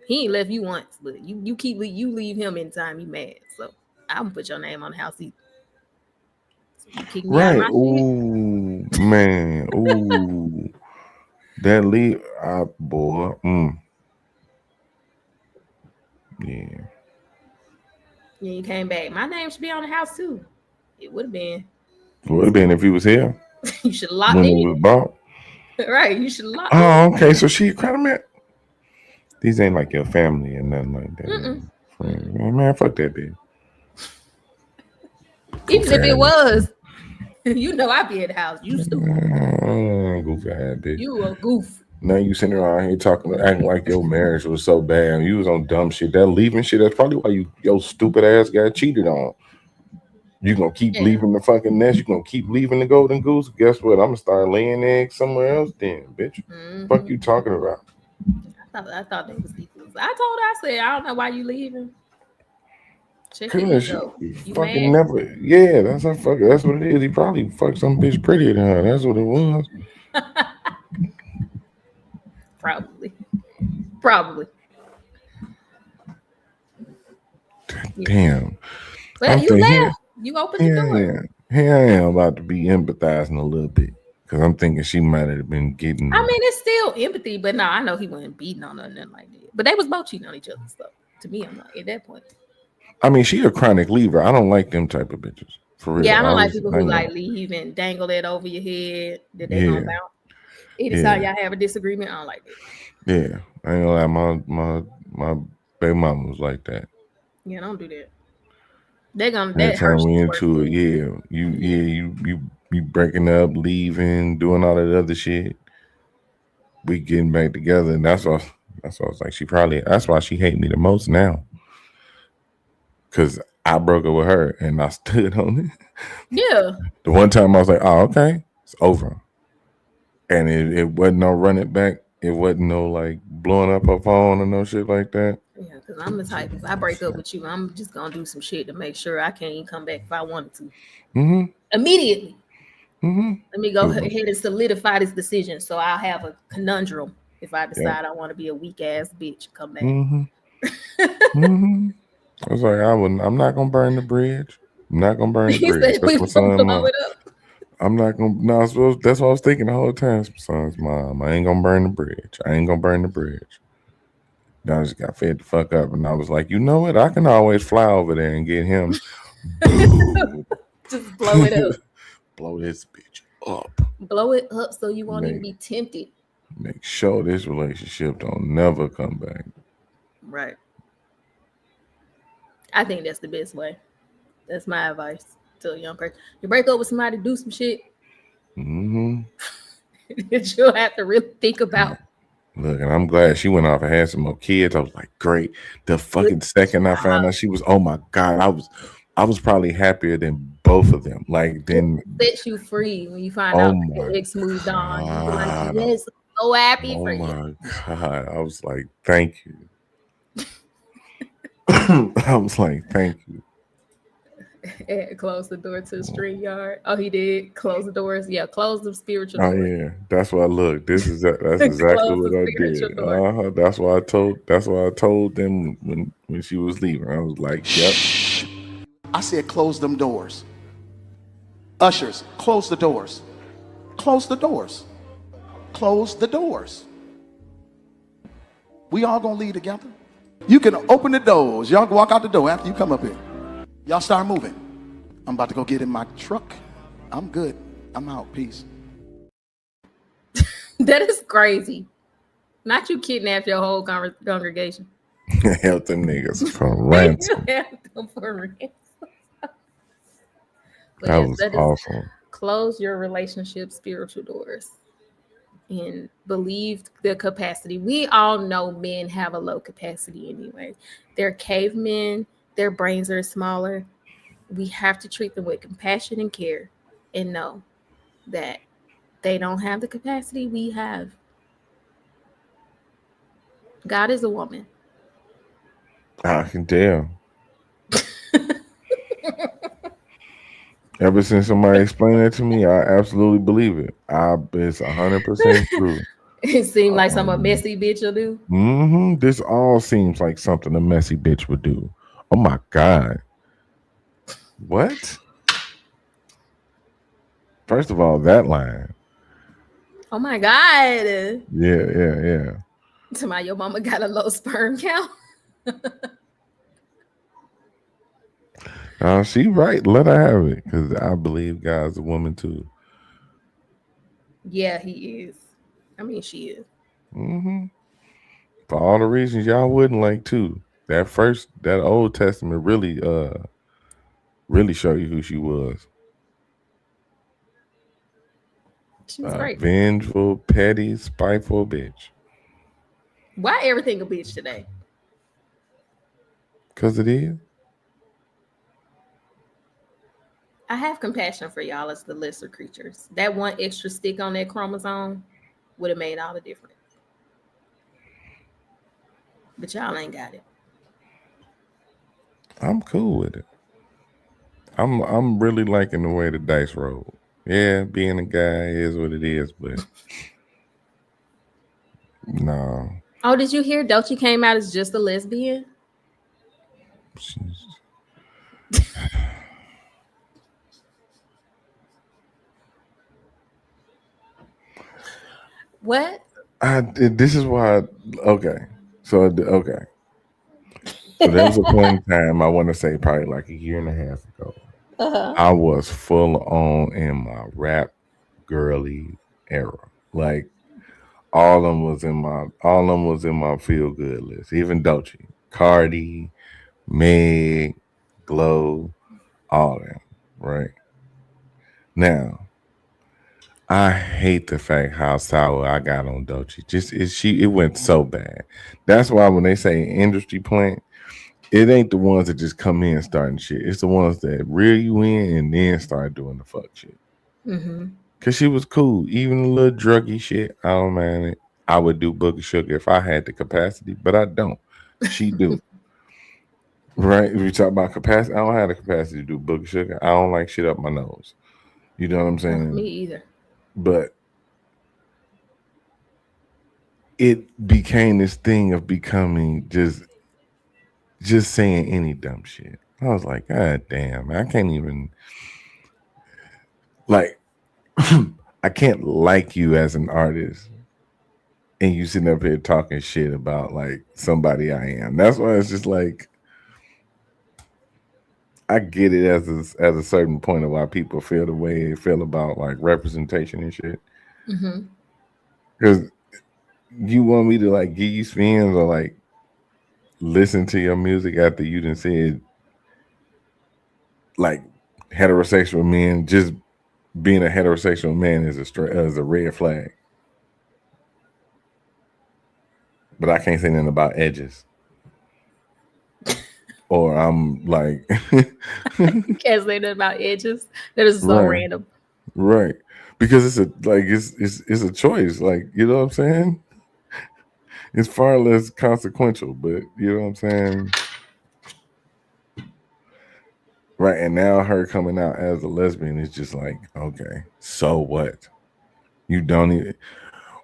He ain't left you once, but you leave him anytime you mad. So I'm gonna put your name on the house either. So you kick me out of my Ooh, shit. Man. Ooh. That leave boy. Yeah. Yeah, you came back. My name should be on the house too. It would have been. Would have been if he was here. You should have locked when in. it was bought. Right. You should have locked in. in. Okay. So she a crowd man. These ain't like your family or nothing like that. Man, fuck that bitch. Even if it was, you know I'd be at the house. You stupid. Goofy ass bitch. You a goof. Now you sitting around here acting like your marriage was so bad. You was on dumb shit. That leaving shit, that's probably why your stupid ass got cheated on. You gonna keep leaving the fucking nest. You gonna keep leaving the golden goose. Guess what? I'm gonna start laying eggs somewhere else then, bitch. Fuck you talking about? I thought they was equals. I told her, I said, I don't know why you leaving. Check your ego. You fucking mad? never. Yeah, that's a fuck. That's what it is. He probably fucked some bitch prettier than her. That's what it was. Probably. Damn. Well, you left. You opened the door. Here I am about to be empathizing a little bit because I'm thinking she might have been getting. I mean, it's still empathy, but no, I know he wasn't beating on her or nothing like that. But they was both cheating on each other. So to me, I'm like, at that point. I mean, she a chronic leaver. I don't like them type of bitches. For real. Yeah, I don't like people who like leave and dangle that over your head that they gonna bounce. Anytime y'all have a disagreement, I don't like that. Yeah, I ain't gonna lie. My baby mama was like that. Yeah, don't do that. They're gonna. That time we into it. Yeah, you breaking up, leaving, doing all that other shit. We getting back together, and that's why I was like, that's why she hate me the most now. Cause I broke up with her and I stood on it. Yeah. The one time I was like, oh, okay, it's over. And it wasn't no running back. It wasn't no like blowing up her phone or no shit like that. Yeah, because I'm the type, if I break up with you, I'm just going to do some shit to make sure I can't even come back if I wanted to. Immediately. Let me go ahead and solidify this decision so I'll have a conundrum if I decide I want to be a weak ass bitch and come back. Mm-hmm. I was like, I'm not gonna burn the bridge. I'm not gonna burn the He bridge. said That's we my gonna son's blow mom. it up. I'm not gonna. No, that's what I was thinking the whole time. It's my son's mom. I ain't gonna burn the bridge. I ain't gonna burn the bridge. Then I just got fed the fuck up, and I was like, you know what? I can always fly over there and get him. Boom. Just blow it up. Blow this bitch up. Blow it up so you won't even Make be tempted. make sure this relationship don't never come back. Right. I think that's the best way. That's my advice to a young person. You break up with somebody, do some shit Mm-hmm. that you'll have to really think about. Look, and I'm glad she went off and had some more kids. I was like, great. The fucking second I found out she was, oh my god, I was probably happier than both of them. Like then, It sets you free when you find oh out that my your ex moved on. You be like, god, yes, I'm so happy oh for you. my god. I was like, thank you. I was like, thank you. And close the door to the street yard. Oh, he did close the doors. Yeah, close the spiritual Oh door. yeah, that's why. Look, that's exactly Close what the I spiritual did. door. That's why I told. That's why I told them when she was leaving. I was like, yep. I said, close them doors. Ushers, close the doors. Close the doors. Close the doors. We all gonna leave together. You can open the doors. Y'all walk out the door after you come up here. Y'all start moving. I'm about to go get in my truck. I'm good. I'm out. Peace. That is crazy. Not you kidnap your whole congregation. Held them niggas for You ransom. have them for ransom. But That yes, was that is awesome. close your relationship spiritual doors and believe the capacity. We all know men have a low capacity anyway. They're cavemen, their brains are smaller. We have to treat them with compassion and care and know that they don't have the capacity we have. God is a woman. I can tell. Ever since somebody explained that to me, I absolutely believe it. It's 100% true. It seemed like some a messy bitch will do. This all seems like something a messy bitch would do. Oh my god. What? First of all, that line. Oh my God. Yeah. Somebody, your mama got a low sperm count. She right. Let her have it, because I believe God's a woman too. Yeah, he is. I mean, she is. hmm For all the reasons y'all wouldn't like too. That Old Testament really show you who she was. She was great. Vengeful, petty, spiteful bitch. Why everything a bitch today? Cause it is. I have compassion for y'all as the lesser creatures. That one extra stick on that chromosome would have made all the difference. But y'all ain't got it. I'm cool with it. I'm really liking the way the dice roll. Yeah, being a guy is what it is, but no. Oh, did you hear Dolce came out as just a lesbian? She's, What? this is why. Okay, so there was a point in time, I want to say probably like a year and a half ago. I was full on in my rap girly era. Like all of them was in my feel good list. Even Dolce, Cardi, Meg, Glow, all of them. Right now, I hate the fact how sour I got on Dolce. It went so bad. That's why when they say industry plant, it ain't the ones that just come in starting shit. It's the ones that reel you in and then start doing the fuck shit. Mm-hmm. Cause she was cool. Even a little druggy shit, I don't mind it. I would do Boogie Sugar if I had the capacity, but I don't. She do. Right? If you talk about capacity, I don't have the capacity to do Boogie Sugar. I don't like shit up my nose. You know what I'm saying? Me either. But it became this thing of becoming just just saying any dumb shit. I was like, God damn, I can't even like I can't like you as an artist and you sitting up here talking shit about like somebody I am. That's why it's just like I get it as a certain point of why people feel the way they feel about like representation and shit. Because you want me to like give you spins or like listen to your music after you done said like heterosexual men, just being a heterosexual man is a red flag. But I can't say nothing about edges. Or I'm like Can't say nothing about edges. That is so right, random. right. Because it's a choice. Like, you know what I'm saying? It's far less consequential, but you know what I'm saying? Right. And now her coming out as a lesbian is just like, okay, so what? You don't even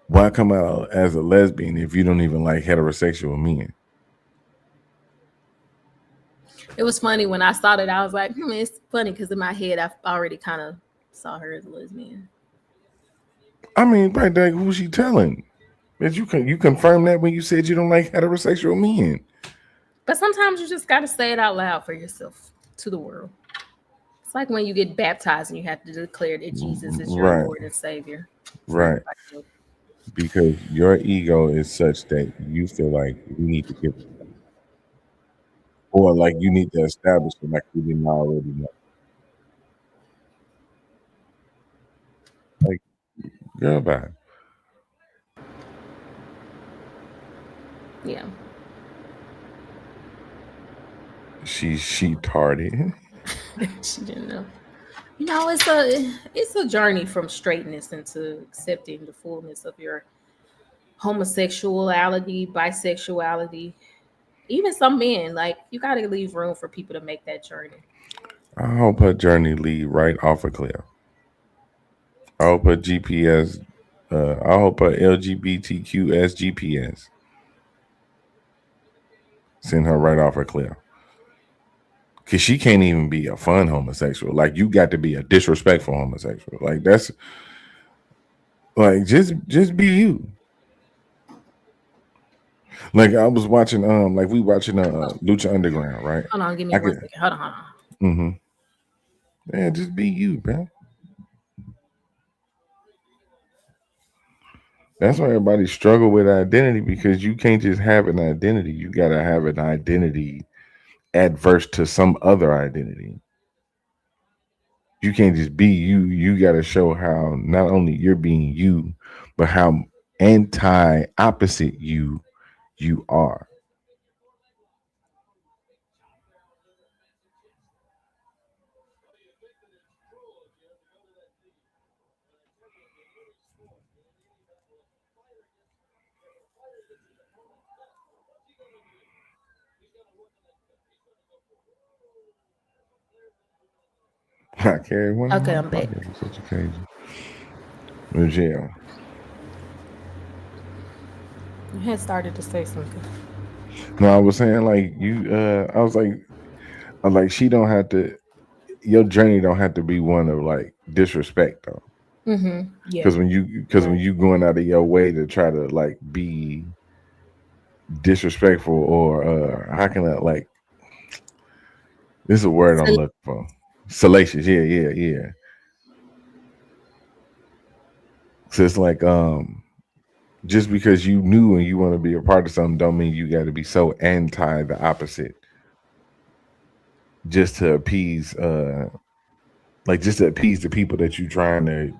why come out as a lesbian if you don't even like heterosexual men? It was funny when I saw that. I was like, it's funny because in my head I already kind of saw her as a lesbian. I mean, right there, who's she telling? But you confirm that when you said you don't like heterosexual men. But sometimes you just got to say it out loud for yourself to the world. It's like when you get baptized and you have to declare that Jesus is your Right, Lord and Savior. For right. everybody else. Because your ego is such that you feel like you need to give or like you need to establish it like you didn't already know. Like, girl, bye. Yeah. She tardy. She didn't know. It's a journey from straightness into accepting the fullness of your homosexuality, bisexuality. Even some men, like you got to leave room for people to make that journey. I hope her journey lead right off a cliff. I hope her GPS. I hope her LGBTQS GPS send her right off a cliff. Cause she can't even be a fun homosexual. Like you got to be a disrespectful homosexual. Like that's like just be you. Like I was watching like we watching Lucha Underground, right? Hold on, give me I one could second. Hold on, hold on. yeah, just be you, bro. That's why everybody struggle with identity because you can't just have an identity. You gotta have an identity adverse to some other identity. You can't just be you. You gotta show how not only you're being you, but how anti opposite you are. I carry one in Okay, my I'm back. pocket for such occasion. But yeah. You had started to say something. No, I was saying like you I was like she don't have to your journey don't have to be one of like disrespect though. Yeah. Because when you going out of your way to try to like be disrespectful or how can I like this is a word I'm So, looking for. Salacious, yeah. So it's like just because you knew and you want to be a part of something don't mean you got to be so anti the opposite just to appease like just to appease the people that you trying to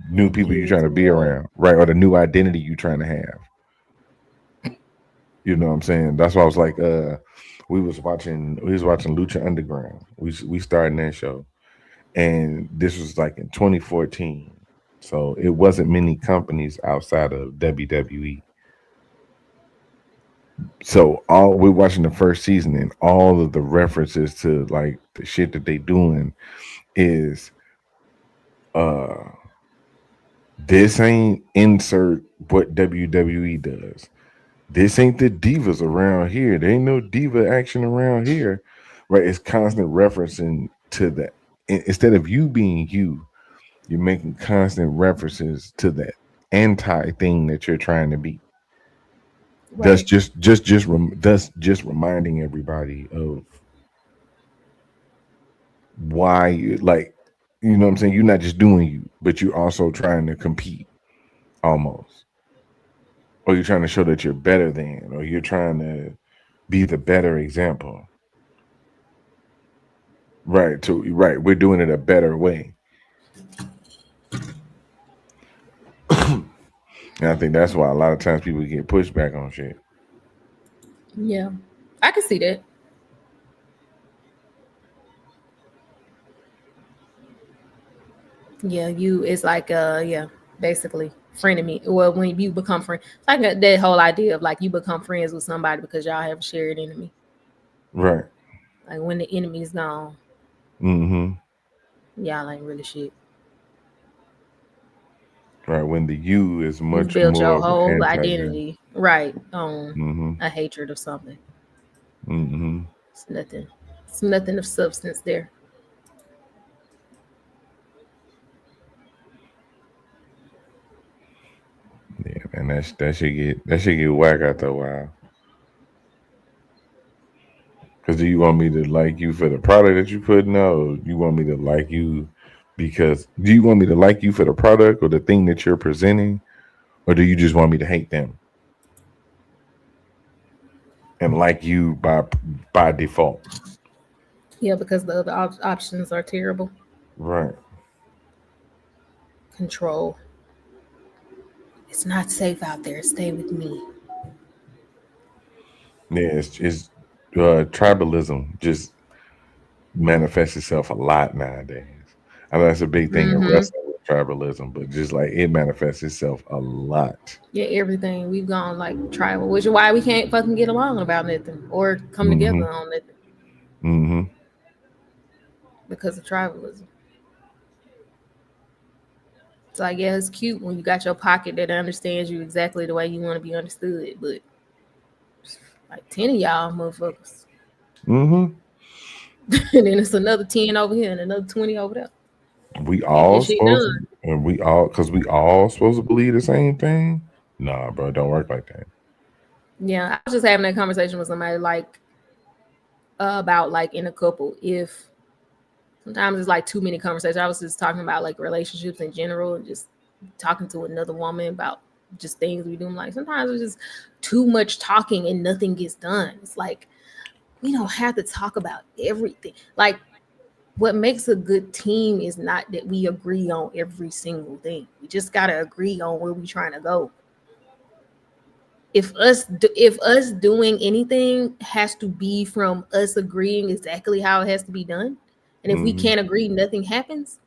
new people you're use trying to be more. around, right? Or the new identity you trying to have. You know what I'm saying? That's why I was like, we was watching Lucha Underground. We started that show, and this was like in 2014. So it wasn't many companies outside of WWE. So all we're watching the first season, and all of the references to like the shit that they doing is this ain't insert what WWE does. This ain't the divas around here. There ain't no diva action around here. Right? It's constant referencing to that. Instead of you being you, you're making constant references to that anti thing that you're trying to be. That's Right. that's just reminding everybody of why you like, you know what I'm saying? You're not just doing you, but you're also trying to compete almost. Or you're trying to show that you're better than, or you're trying to be the better example. Right. Right. We're doing it a better way. And I think that's why a lot of times people get pushed back on shit. Yeah. I can see that. Yeah, you it's like yeah, basically frenemy. Well, when you become friend, it's like that whole idea of like you become friends with somebody because y'all have a shared enemy. Right. Like when the enemy's gone, Mm-hmm. y'all ain't really shit. Right. When the you is You much built more your of an whole antagonist. identity right on Mm-hmm. a hatred of something. Mm-hmm. It's nothing. It's nothing of substance there. Yeah, man, that should get whack after a while. Because do you want me to like you for the product that you putting out, or you want me to like you because do you want me to like you for the product or the thing that you're presenting, or do you just want me to hate them and like you by default? Yeah, because the other options are terrible. Right. Control. It's not safe out there. Stay with me. Yeah, it's tribalism just manifests itself a lot nowadays. I know that's a big thing in Mm-hmm. wrestling with tribalism, but just like it manifests itself a lot. Yeah, everything we've gone like tribal, which is why we can't fucking get along about nothing or come Mm-hmm. together on nothing Mm-hmm. because of tribalism. It's like, yeah, it's cute when you got your pocket that understands you exactly the way you want to be understood, but like 10 of y'all motherfuckers, Mm-hmm. and then it's another 10 over here and another 20 over there. We Get all this shit supposed done. to, and we all because we all supposed to believe the same thing. Nah, bro, it don't work like that. Yeah, I was just having that conversation with somebody like about like in a couple. If sometimes it's like too many conversations. I was just talking about like relationships in general and just talking to another woman about just things we do. I'm like, sometimes it's just too much talking and nothing gets done. It's like we don't have to talk about everything. Like what makes a good team is not that we agree on every single thing. We just gotta agree on where we're trying to go. If us doing anything has to be from us agreeing exactly how it has to be done, and if we Mm-hmm. can't agree, nothing happens.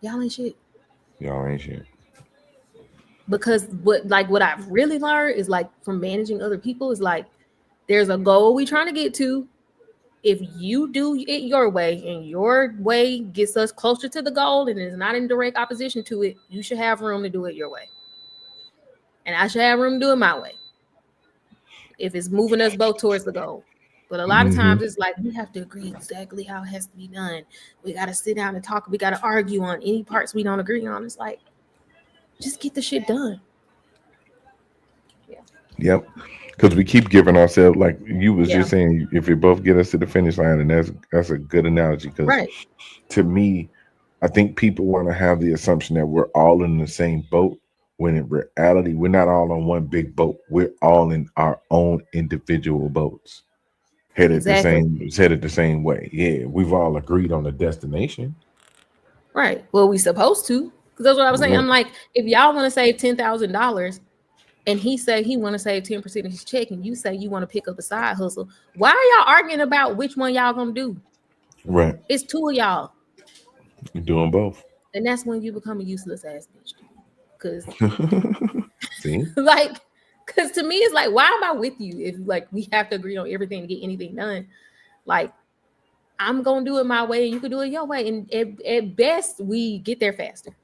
Y'all ain't shit. Y'all ain't shit. Because what I've really learned is like from managing other people is like there's a goal we trying to get to. If you do it your way and your way gets us closer to the goal and is not in direct opposition to it, you should have room to do it your way. And I should have room to do it my way if it's moving us both towards the goal. But a lot of Mm-hmm. times it's like we have to agree exactly how it has to be done. We got to sit down and talk. We got to argue on any parts we don't agree on. It's like, just get the shit done. Yeah. Yep. Because we keep giving ourselves, like you was Yeah. just saying, if we both get us to the finish line, and that's a good analogy. Because Right. to me, I think people want to have the assumption that we're all in the same boat. When in reality, we're not all on one big boat. We're all in our own individual boats. Exactly. Headed the same way. Yeah, we've all agreed on the destination. Right. Well, we supposed to. Because that's what I was saying. Right. I'm like, if y'all want to save $10,000 and he say he want to save 10% of his check and you say you want to pick up a side hustle, why are y'all arguing about which one y'all gonna do? Right. It's two of y'all. You're doing both. And that's when you become a useless ass bitch. Cause See? like because to me it's like, why am I with you if like we have to agree on everything to get anything done? Like I'm gonna do it my way and you can do it your way. And at best we get there faster.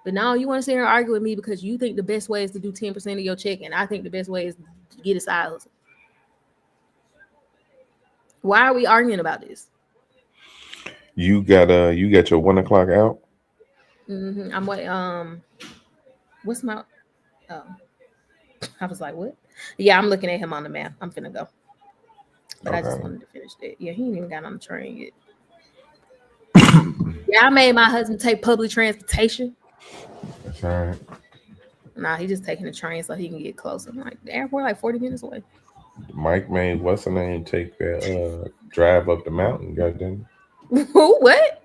But now you want to sit here and argue with me because you think the best way is to do 10% of your check, and I think the best way is to get a side hustle. Why are we arguing about this? You got your 1 o'clock out. I'm what what's my oh I was like, what? Yeah, I'm looking at him on the map. I'm finna go. But I just wanted to finish that. Yeah, he ain't even got on the train yet. Yeah, I made my husband take public transportation. That's all right. Nah, he just taking the train so he can get closer. I'm like, the airport like 40 minutes away. Mike made what's the name take that drive up the mountain, goddamn. Who? What?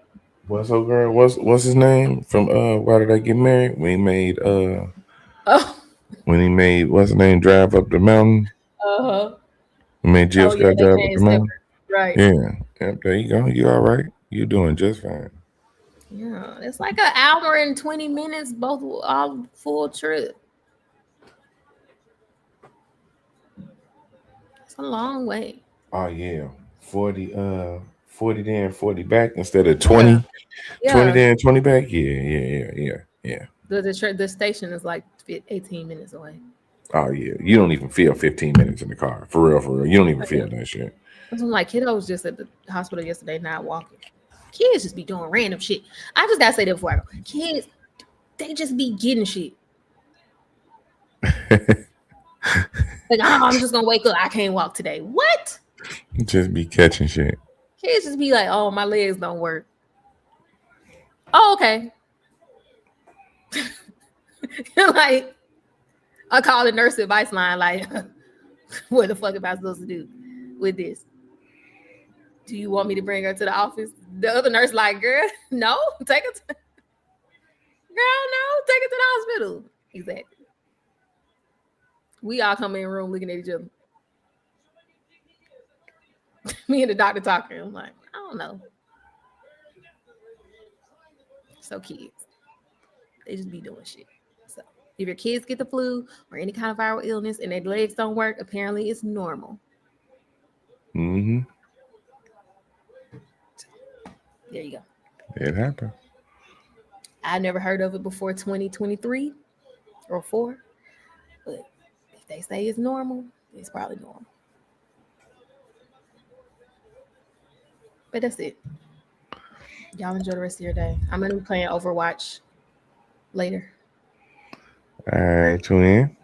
What's her girl? What's his name from Why Did I Get Married? When he made when he made what's his name drive up the mountain? He made Jill Scott drive up the mountain. Right. Yeah. Yep, there you go. You all right. You're doing just fine. Yeah, it's like an hour and 20 minutes, both all full trip. It's a long way. Oh yeah. 40 there and 40 back instead of 20. Yeah. 20 there and 20 back. Yeah. The station is like 18 minutes away. Oh yeah. You don't even feel 15 minutes in the car. For real. You don't even feel that shit. That's when my kiddo was just at the hospital yesterday, not walking. Kids just be doing random shit. I just gotta say that before I go. Kids, they just be getting shit. Like, I'm just gonna wake up. I can't walk today. What? Just be catching shit. Kids just be like, oh, my legs don't work. Oh, okay. Like, I call the nurse advice line, like, what the fuck am I supposed to do with this? Do you want me to bring her to the office? The other nurse like, girl, no, take her to the hospital. Exactly. We all come in the room looking at each other. Me and the doctor talking. I'm like, I don't know. So kids, they just be doing shit. So if your kids get the flu or any kind of viral illness and their legs don't work, apparently it's normal. Mm-hmm. There you go. It happened. I never heard of it before 2023 or 4. But if they say it's normal, it's probably normal. But that's it. Y'all enjoy the rest of your day. I'm going to be playing Overwatch later. All right, twin.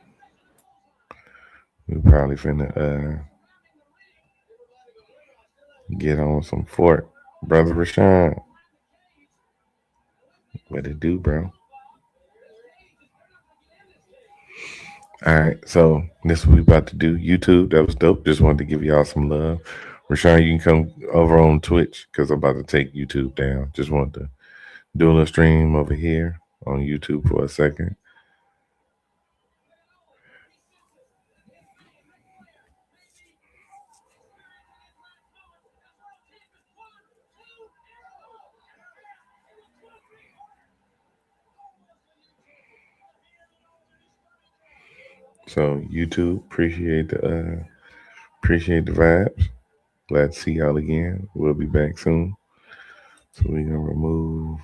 We probably finna get on some Fort. Brother Rashawn. What it do, bro? All right, so this is what we about to do. YouTube, that was dope. Just wanted to give y'all some love. Rashawn, you can come over on Twitch because I'm about to take YouTube down. Just wanted to do a little stream over here on YouTube for a second. So YouTube, appreciate the vibes. Glad to see y'all again. We'll be back soon. So we're gonna remove